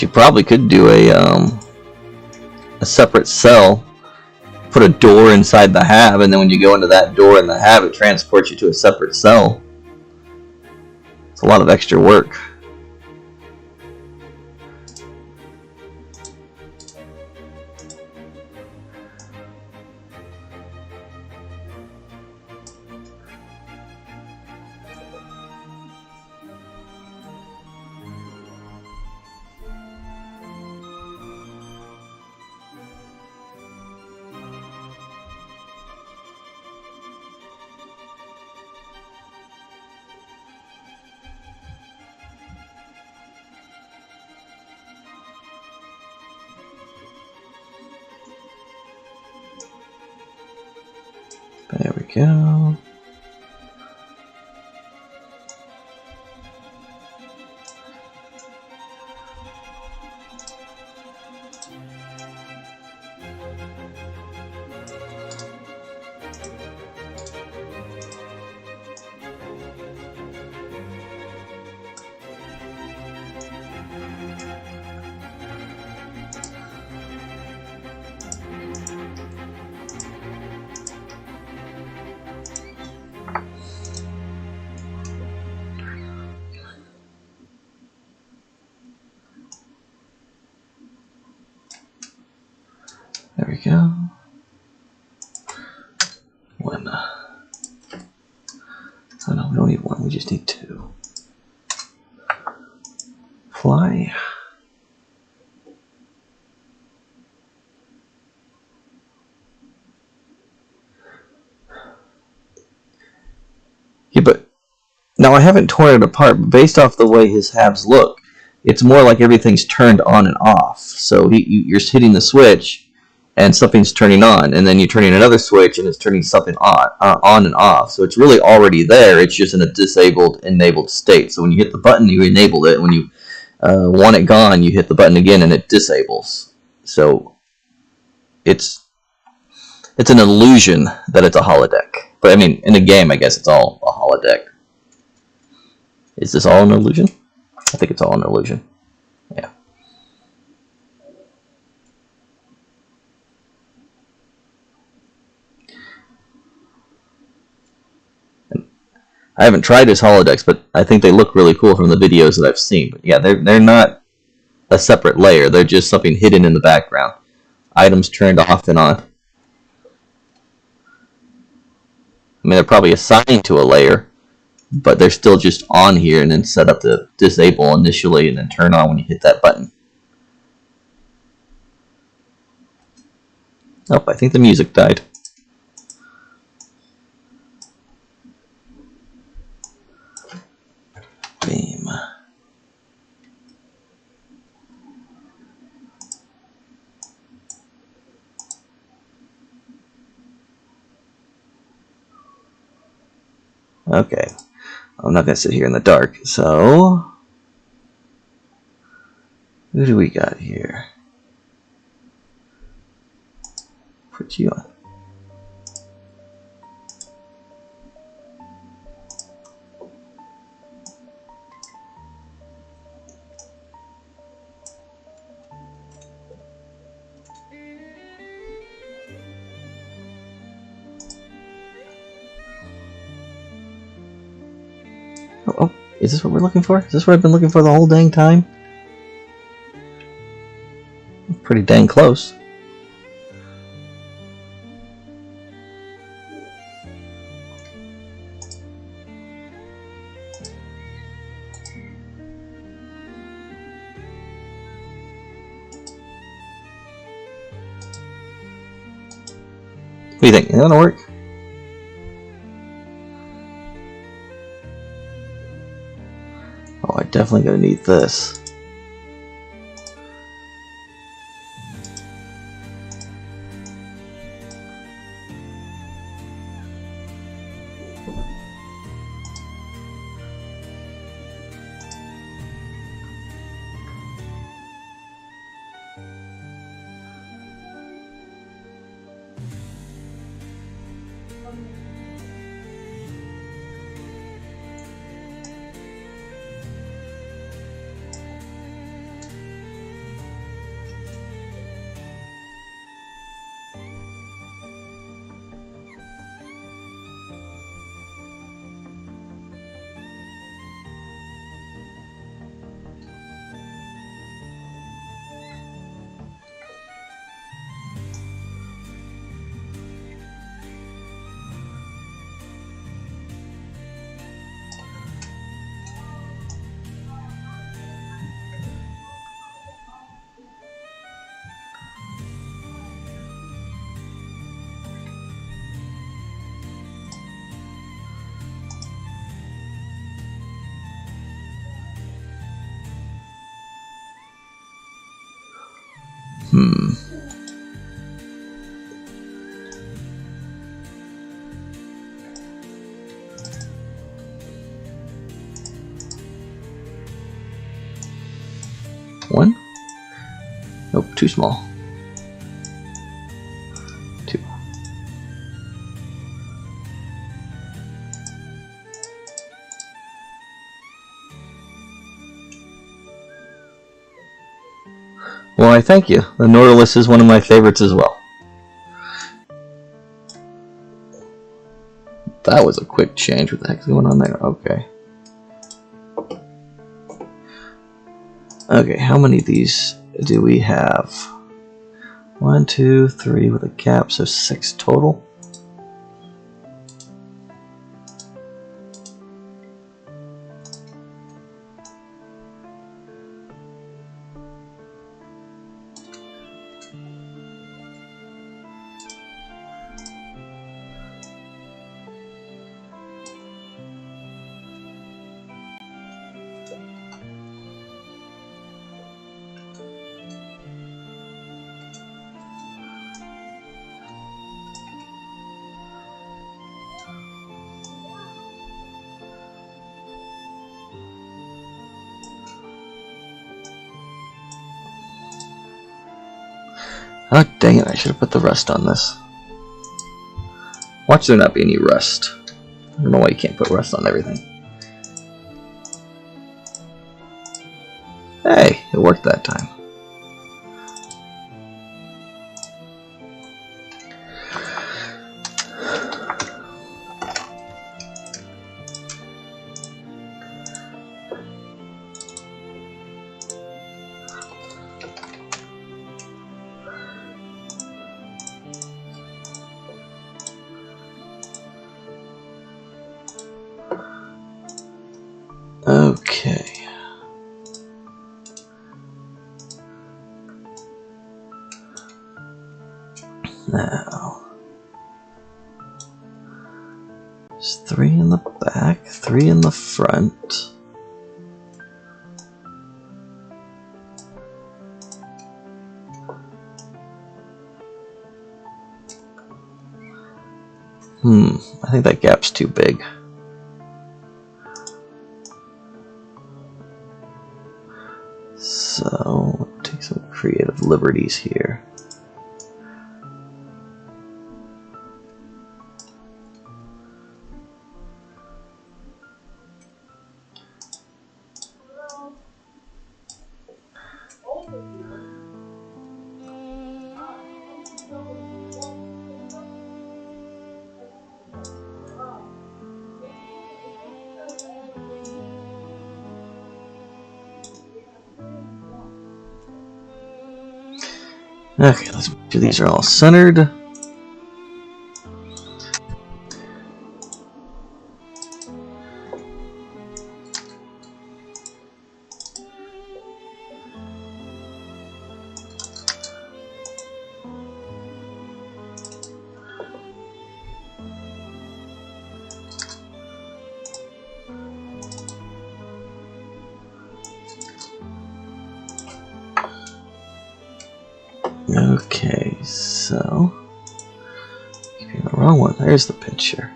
You probably could do a separate cell, put a door inside the hab, and then when you go into that door in the hab, it transports you to a separate cell. It's a lot of extra work. There we go. There we go. One. Oh no, we don't need one. We just need two. Fly. Yeah, but now I haven't torn it apart, but based off the way his halves look, it's more like everything's turned on and off. So you're hitting the switch, and something's turning on, and then you're turning another switch, and it's turning something on and off. So it's really already there. It's just in a disabled, enabled state. So when you hit the button, you enable it. When you want it gone, you hit the button again, and it disables. So it's an illusion that it's a holodeck. But I mean, in a game, I guess it's all a holodeck. Is this all an illusion? I think it's all an illusion. Yeah. I haven't tried his holodecks, but I think they look really cool from the videos that I've seen. But yeah, they're not a separate layer. They're just something hidden in the background. Items turned off and on. I mean, they're probably assigned to a layer, but they're still just on here and then set up to disable initially and then turn on when you hit that button. Oh, I think the music died. Beam. Okay, I'm not going to sit here in the dark, so who do we got here? Put you on. Oh, is this what we're looking for? Is this what I've been looking for the whole dang time? Pretty dang close. What do you think? Is that gonna work? Oh, I definitely gonna need this. One? Nope, too small. Two. Why, thank you. The Nautilus is one of my favorites as well. That was a quick change. What the heck's going on there? Okay. Okay, how many of these do we have? 1, 2, 3 with a gap, so 6 total. Oh, dang it, I should have put the rust on this. Watch there not be any rust. I don't know why you can't put rust on everything. Hey, it worked that time. Okay. Now, there's 3 in the back, 3 in the front. I think that gap's too big. So, take some creative liberties here. Okay, let's make sure these are all centered. Okay, so the wrong one. There's the picture.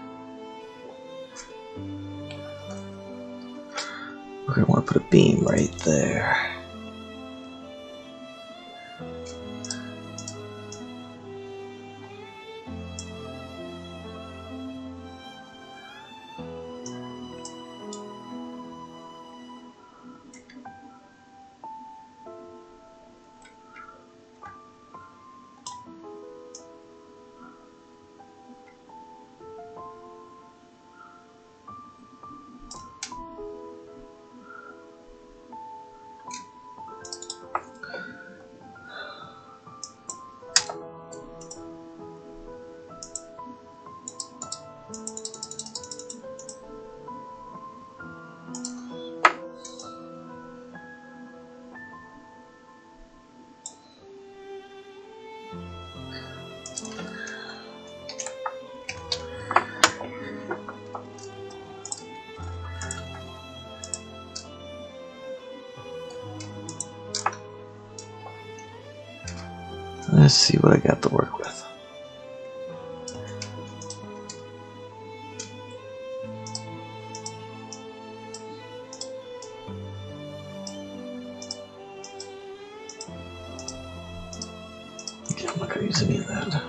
We're gonna want to put a beam right there. Let's see what I got to work with. Okay, I'm not going to use any of that.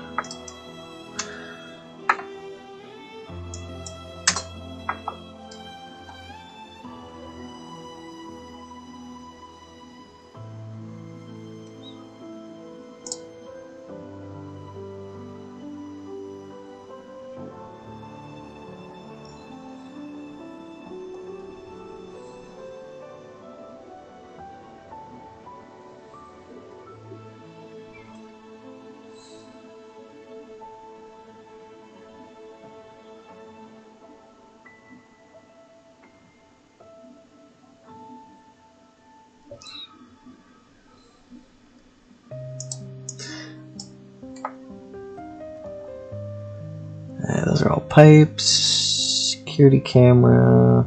Those are all pipes, security camera,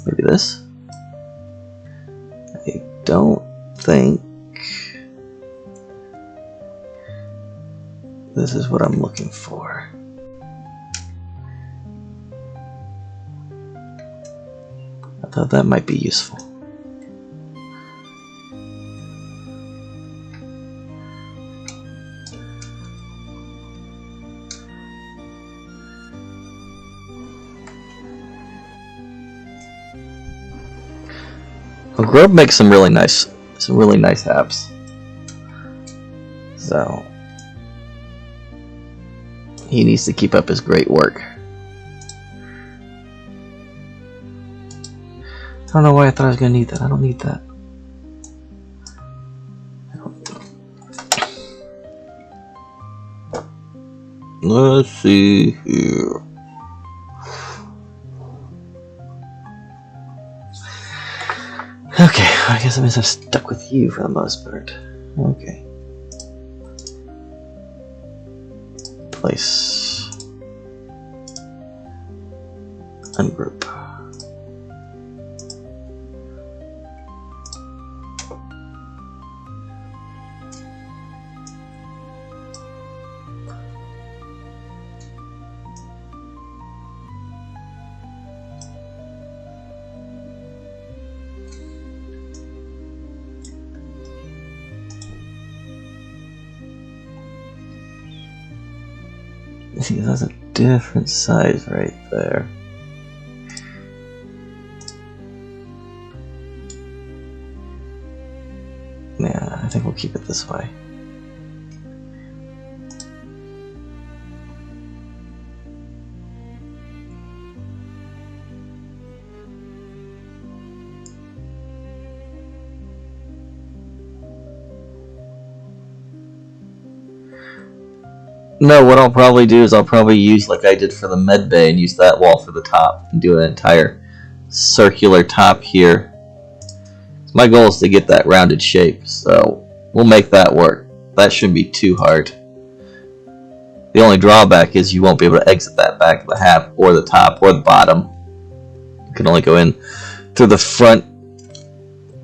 maybe this? I don't think this is what I'm looking for. I thought that might be useful. Well, Grove makes some really nice apps. So he needs to keep up his great work. I don't know why I thought I was gonna need that. I don't need that. Let's see here. Okay, I guess that means I'm stuck with you for the most part. Okay. Place. Ungroup. See, that's a different size right there. Yeah, I think we'll keep it this way. No, what I'll probably do is I'll probably use like I did for the med bay and use that wall for the top and do an entire circular top here. My goal is to get that rounded shape, so we'll make that work. That shouldn't be too hard. The only drawback is you won't be able to exit that back of the half or the top or the bottom. You can only go in through the front,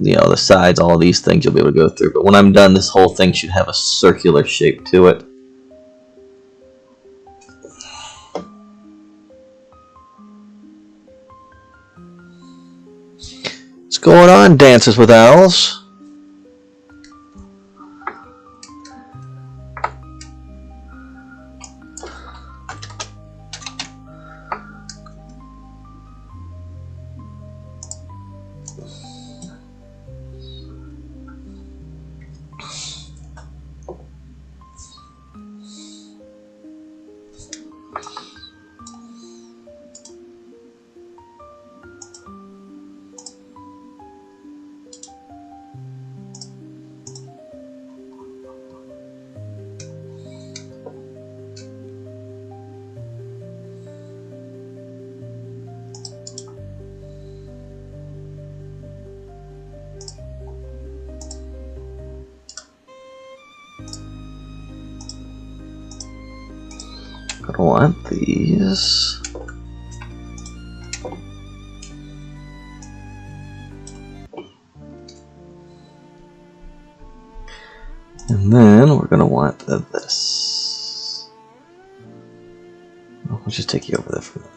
you know, the sides, all these things you'll be able to go through. But when I'm done, this whole thing should have a circular shape to it. What's going on, Dances with Owls? I don't want these. And then we're going to want this. I'll just take you over there for that.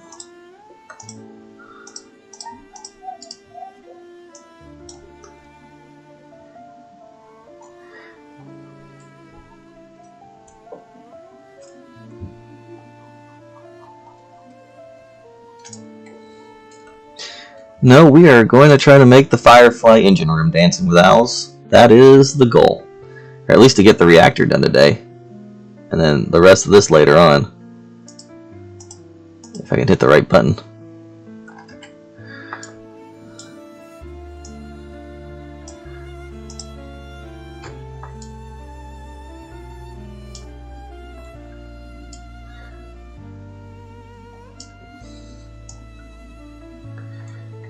No, we are going to try to make the Firefly engine room Dancing with Owls. That is the goal. Or at least to get the reactor done today. And then the rest of this later on. If I can hit the right button.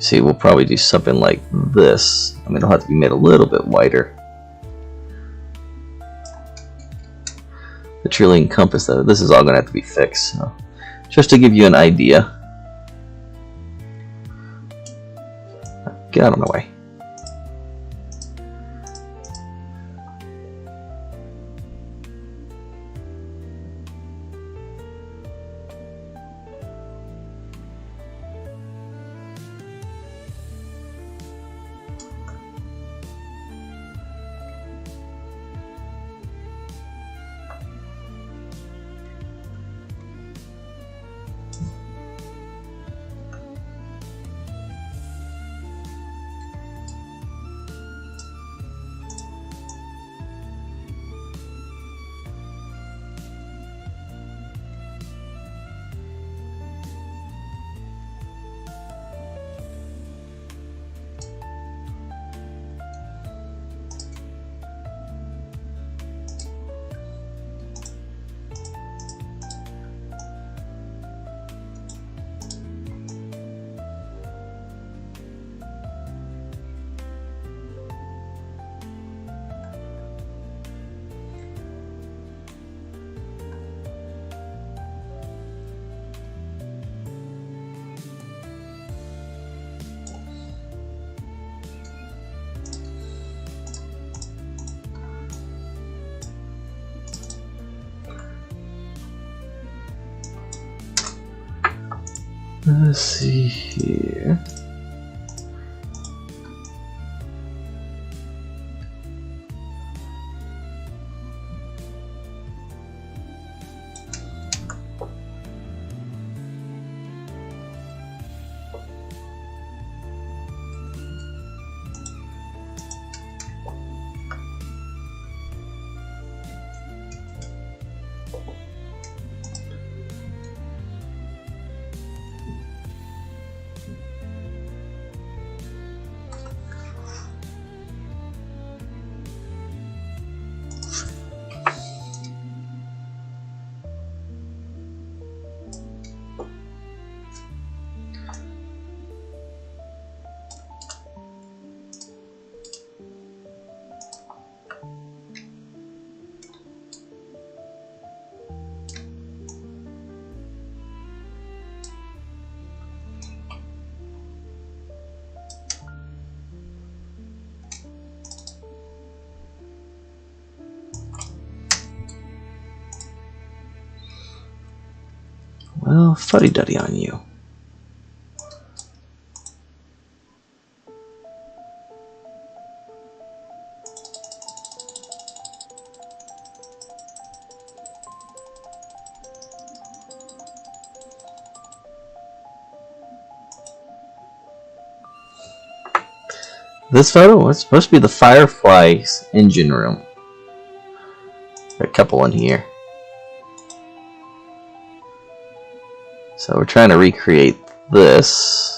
See, we'll probably do something like this. I mean, it'll have to be made a little bit wider. The trillion compass, though, this is all going to have to be fixed. So, just to give you an idea. Get out of my way. Let's see here. Well, fuddy-duddy on you. This photo is supposed to be the Firefly's engine room. There are a couple in here. So we're trying to recreate this.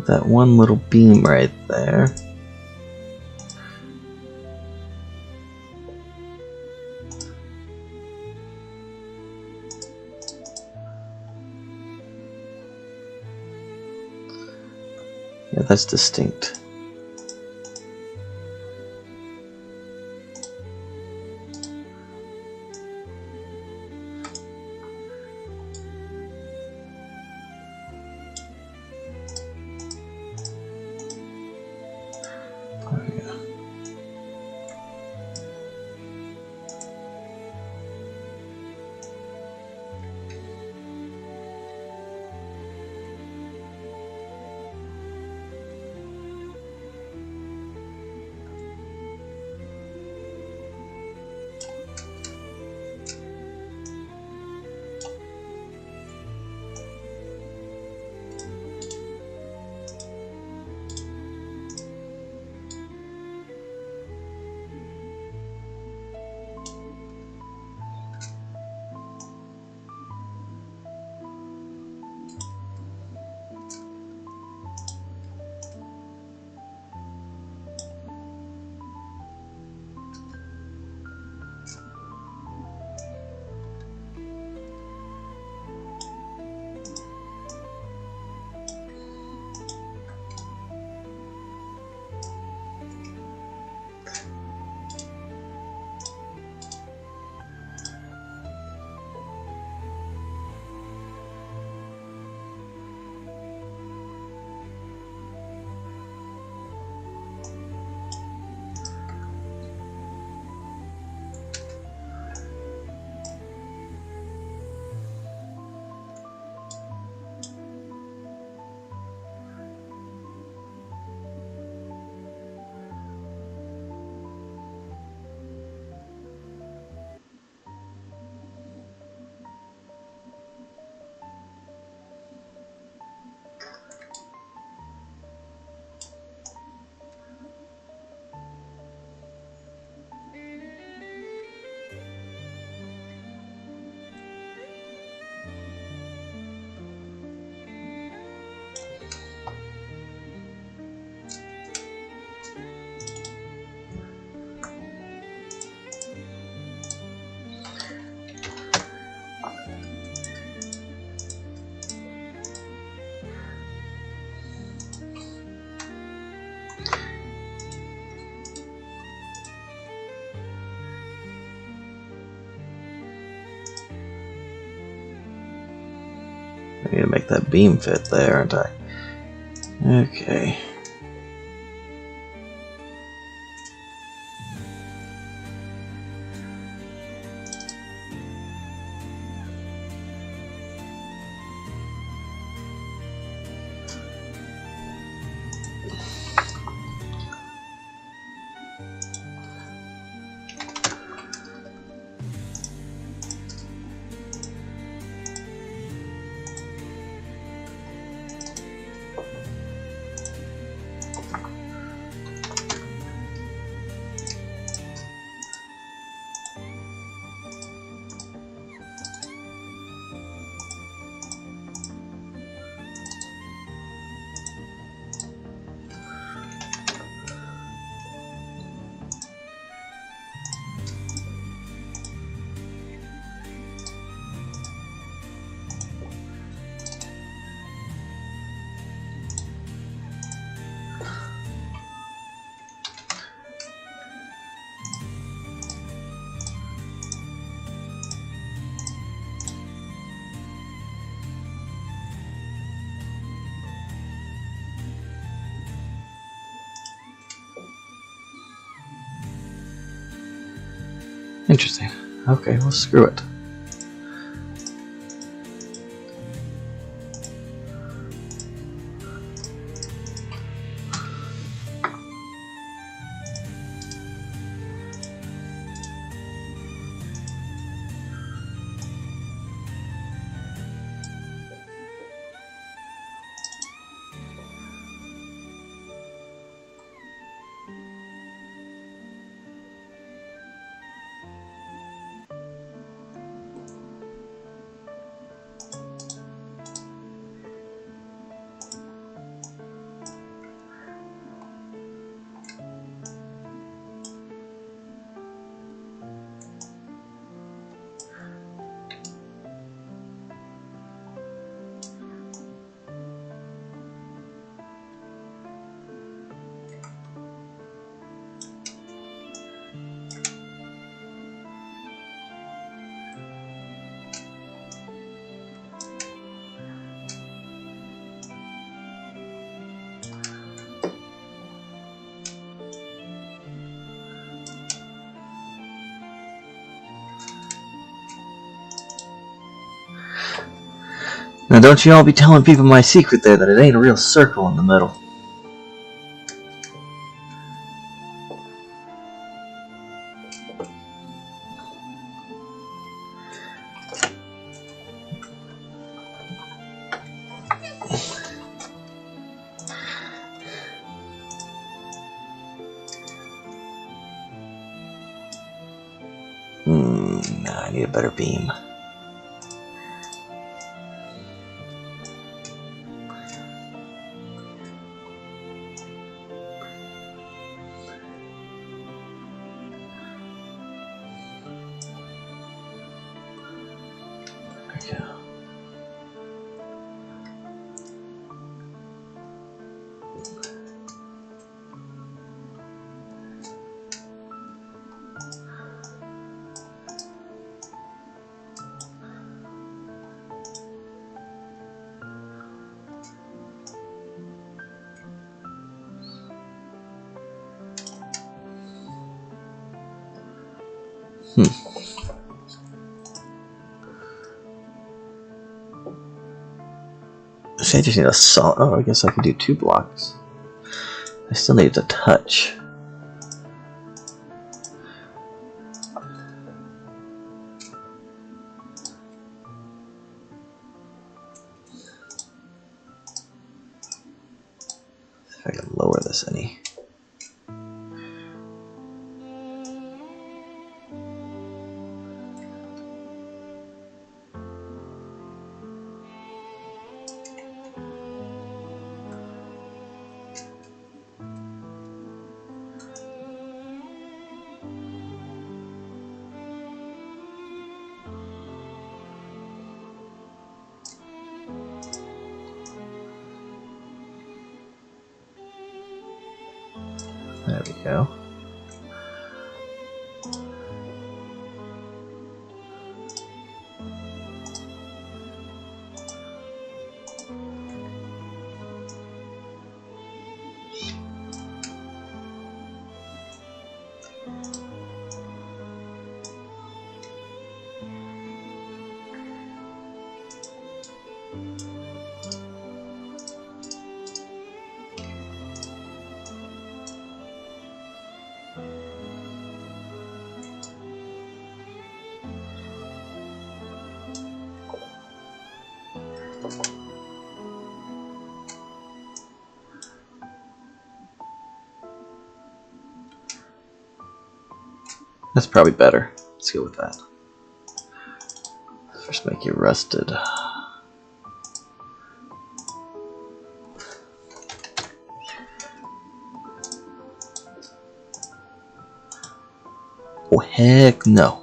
that one little beam right there. Yeah, that's distinct. I need to make that beam fit there, aren't I? Okay. Interesting. Okay, well, screw it. Now don't you all be telling people my secret there that it ain't a real circle in the middle. I need a better beam. I just need a solid. Oh, I guess I can do 2 blocks. I still need to touch. If I can lower this any. There we go. That's probably better. Let's go with that. First make you rusted. Oh heck no.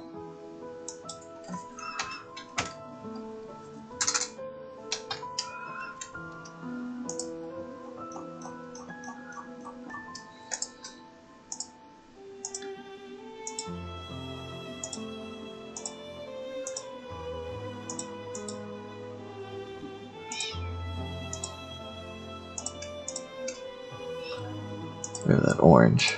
Look at that orange.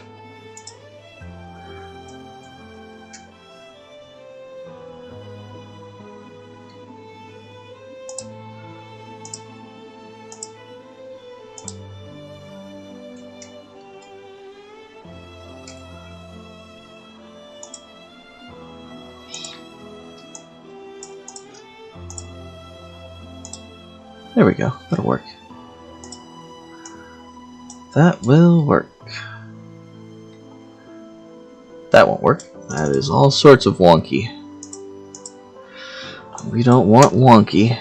There we go. That'll work. That will work. That won't work. That is all sorts of wonky. We don't want wonky.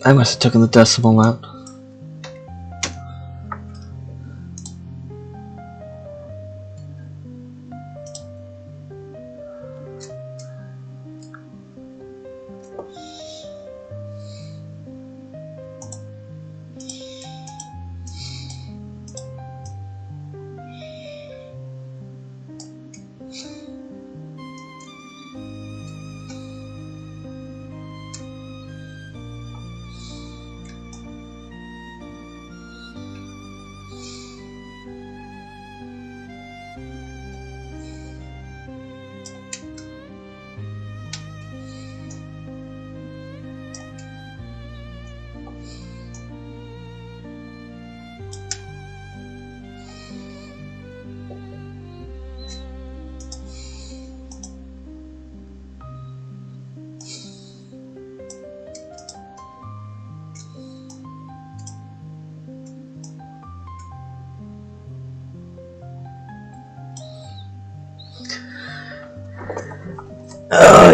I must have taken the decimal out.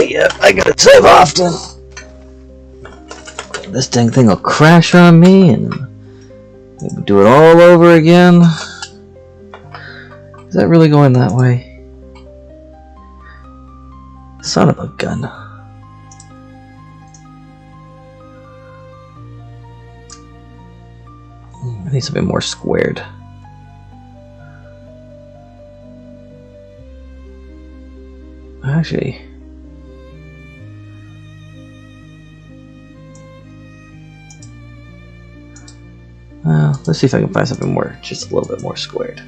yep, I gotta save often. This dang thing will crash on me and maybe do it all over again. Is that really going that way? Son of a gun. I need something more squared. Actually, let's see if I can find something more, just a little bit more squared.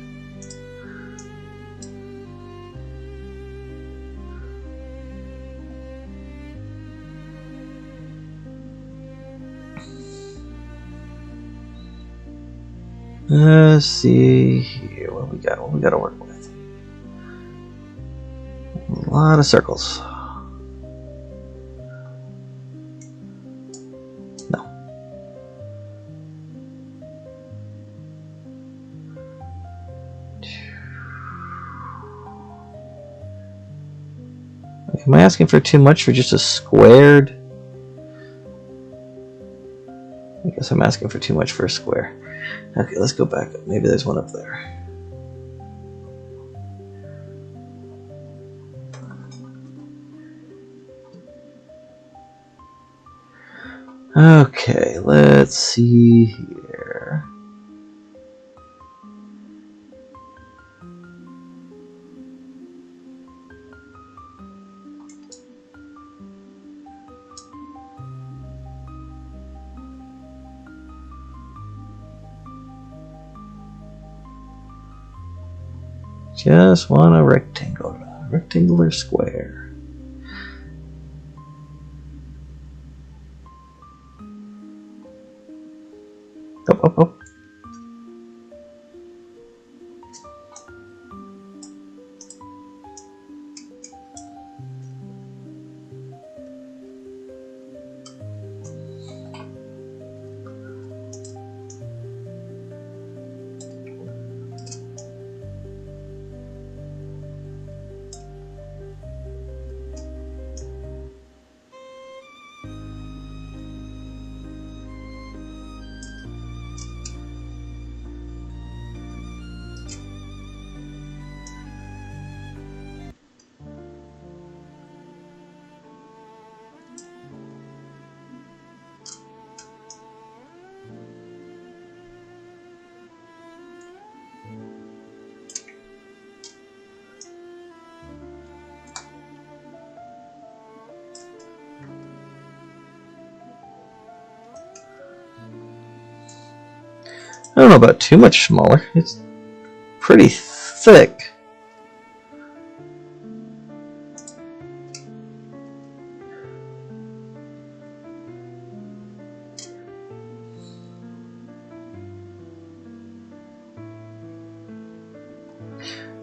Let's see here. What we got? What we got to work with? A lot of circles. No. Am I asking for too much for just a squared? I guess I'm asking for too much for a square. Okay, let's go back up. Maybe there's one up there. Okay, let's see here. Just want a rectangular square. Oh. I don't know about too much smaller. It's pretty thick.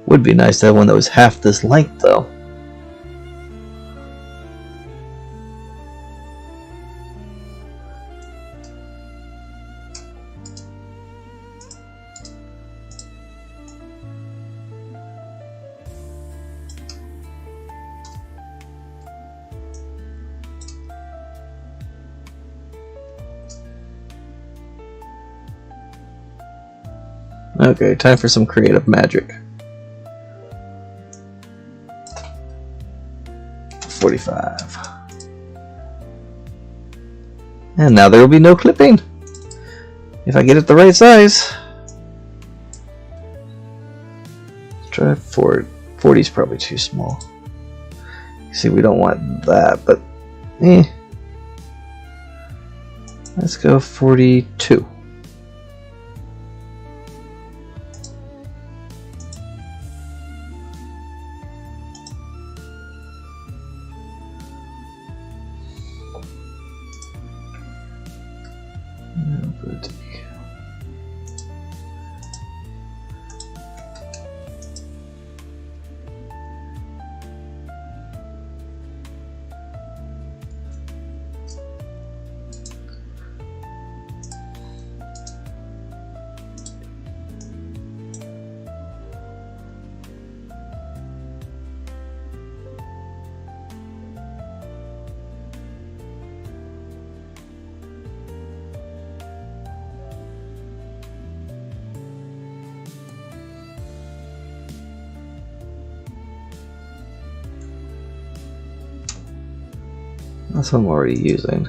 Would be nice to have one that was half this length, though. Okay, time for some creative magic. 45. And now there will be no clipping. If I get it the right size. Let's try 40. 40 is probably too small. See, we don't want that, but let's go 42. That's what I'm already using.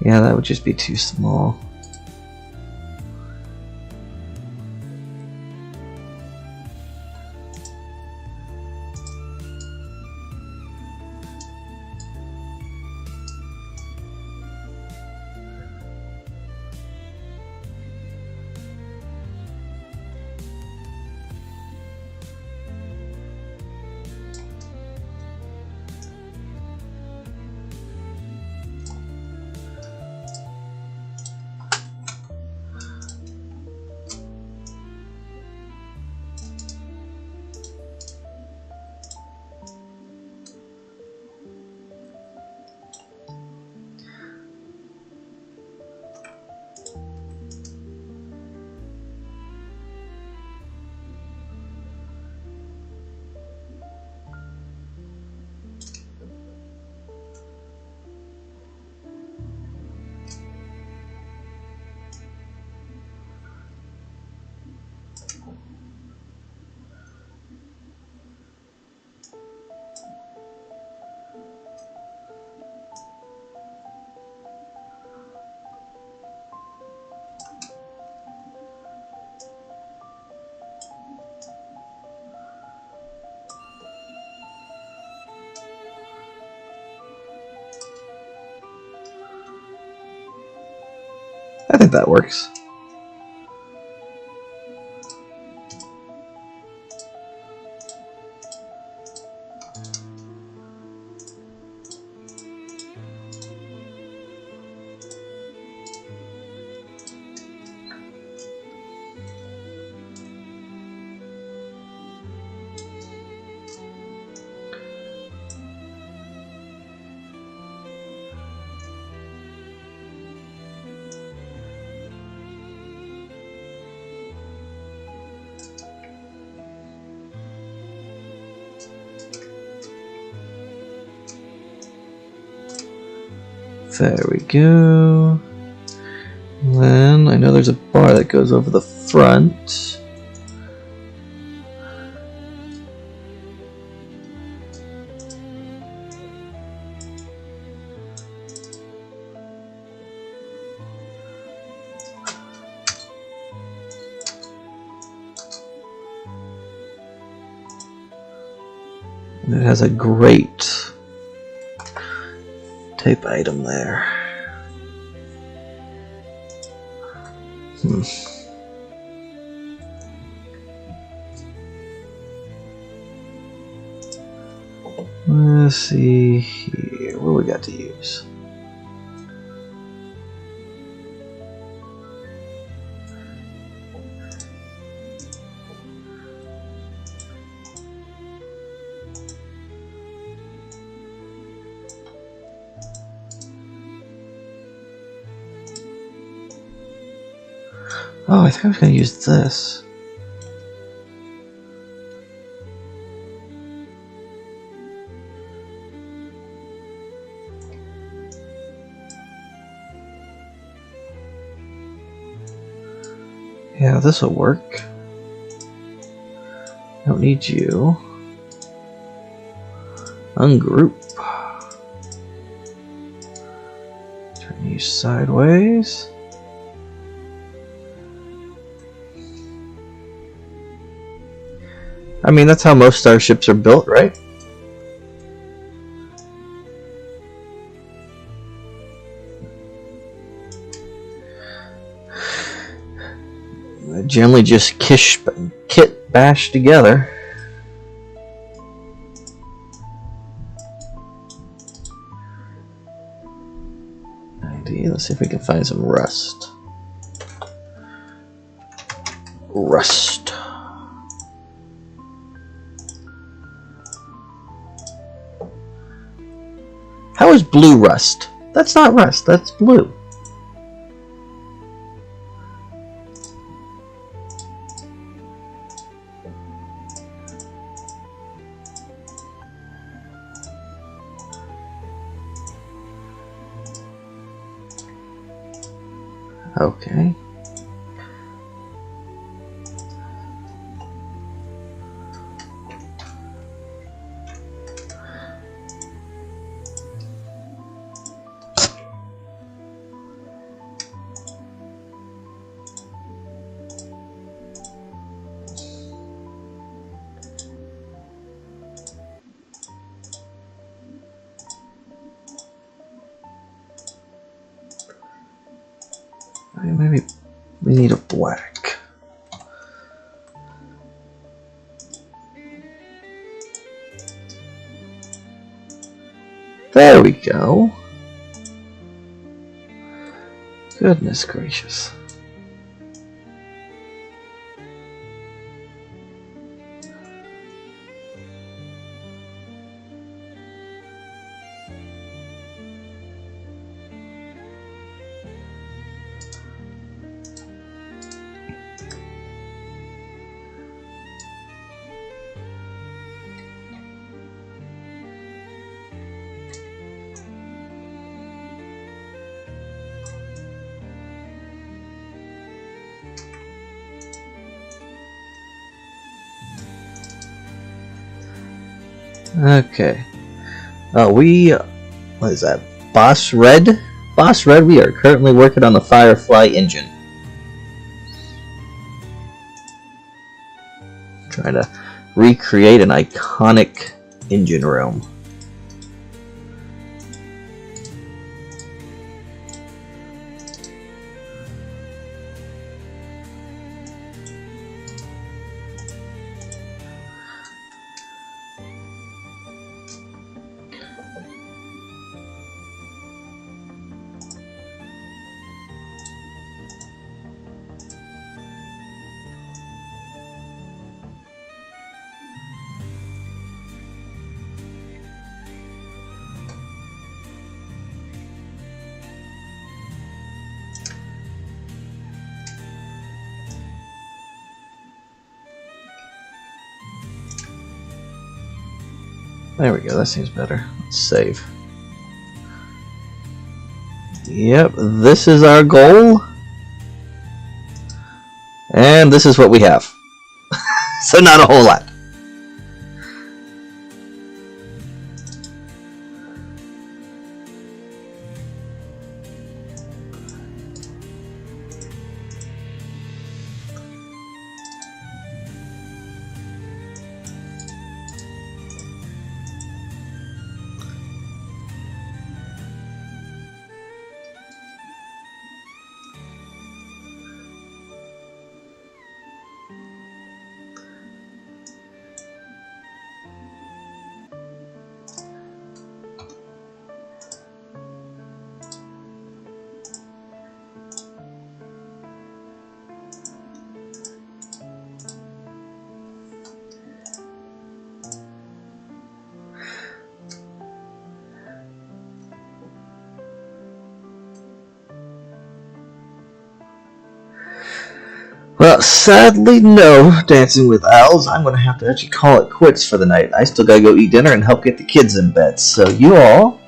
Yeah, that would just be too small. I think that works. There we go. Then I know there's a bar that goes over the front. And it has a grate type item there. Let's see here. What do we got to use? Oh, I think I was going to use this. Yeah, this will work. Don't need you. Ungroup. Turn you sideways. I mean, that's how most starships are built, right? They're generally just kit bashed together. Let's see if we can find some rust. Rust. How is blue rust? That's not rust, that's blue. Okay. Maybe we need a black. There we go. Goodness gracious. Okay. What is that? Boss Red? Boss Red, we are currently working on the Firefly engine. Trying to recreate an iconic engine room. There we go, that seems better. Let's save. Yep, this is our goal. And this is what we have. So not a whole lot. Well, sadly, no Dancing with Owls. I'm going to have to actually call it quits for the night. I still got to go eat dinner and help get the kids in bed. So you all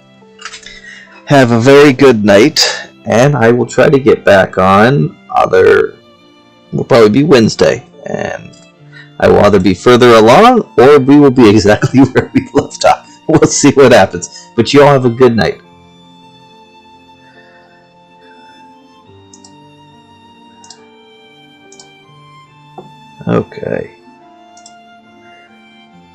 have a very good night, and I will try to get back on will probably be Wednesday, and I will either be further along, or we will be exactly where we left off. We'll see what happens. But you all have a good night. Okay.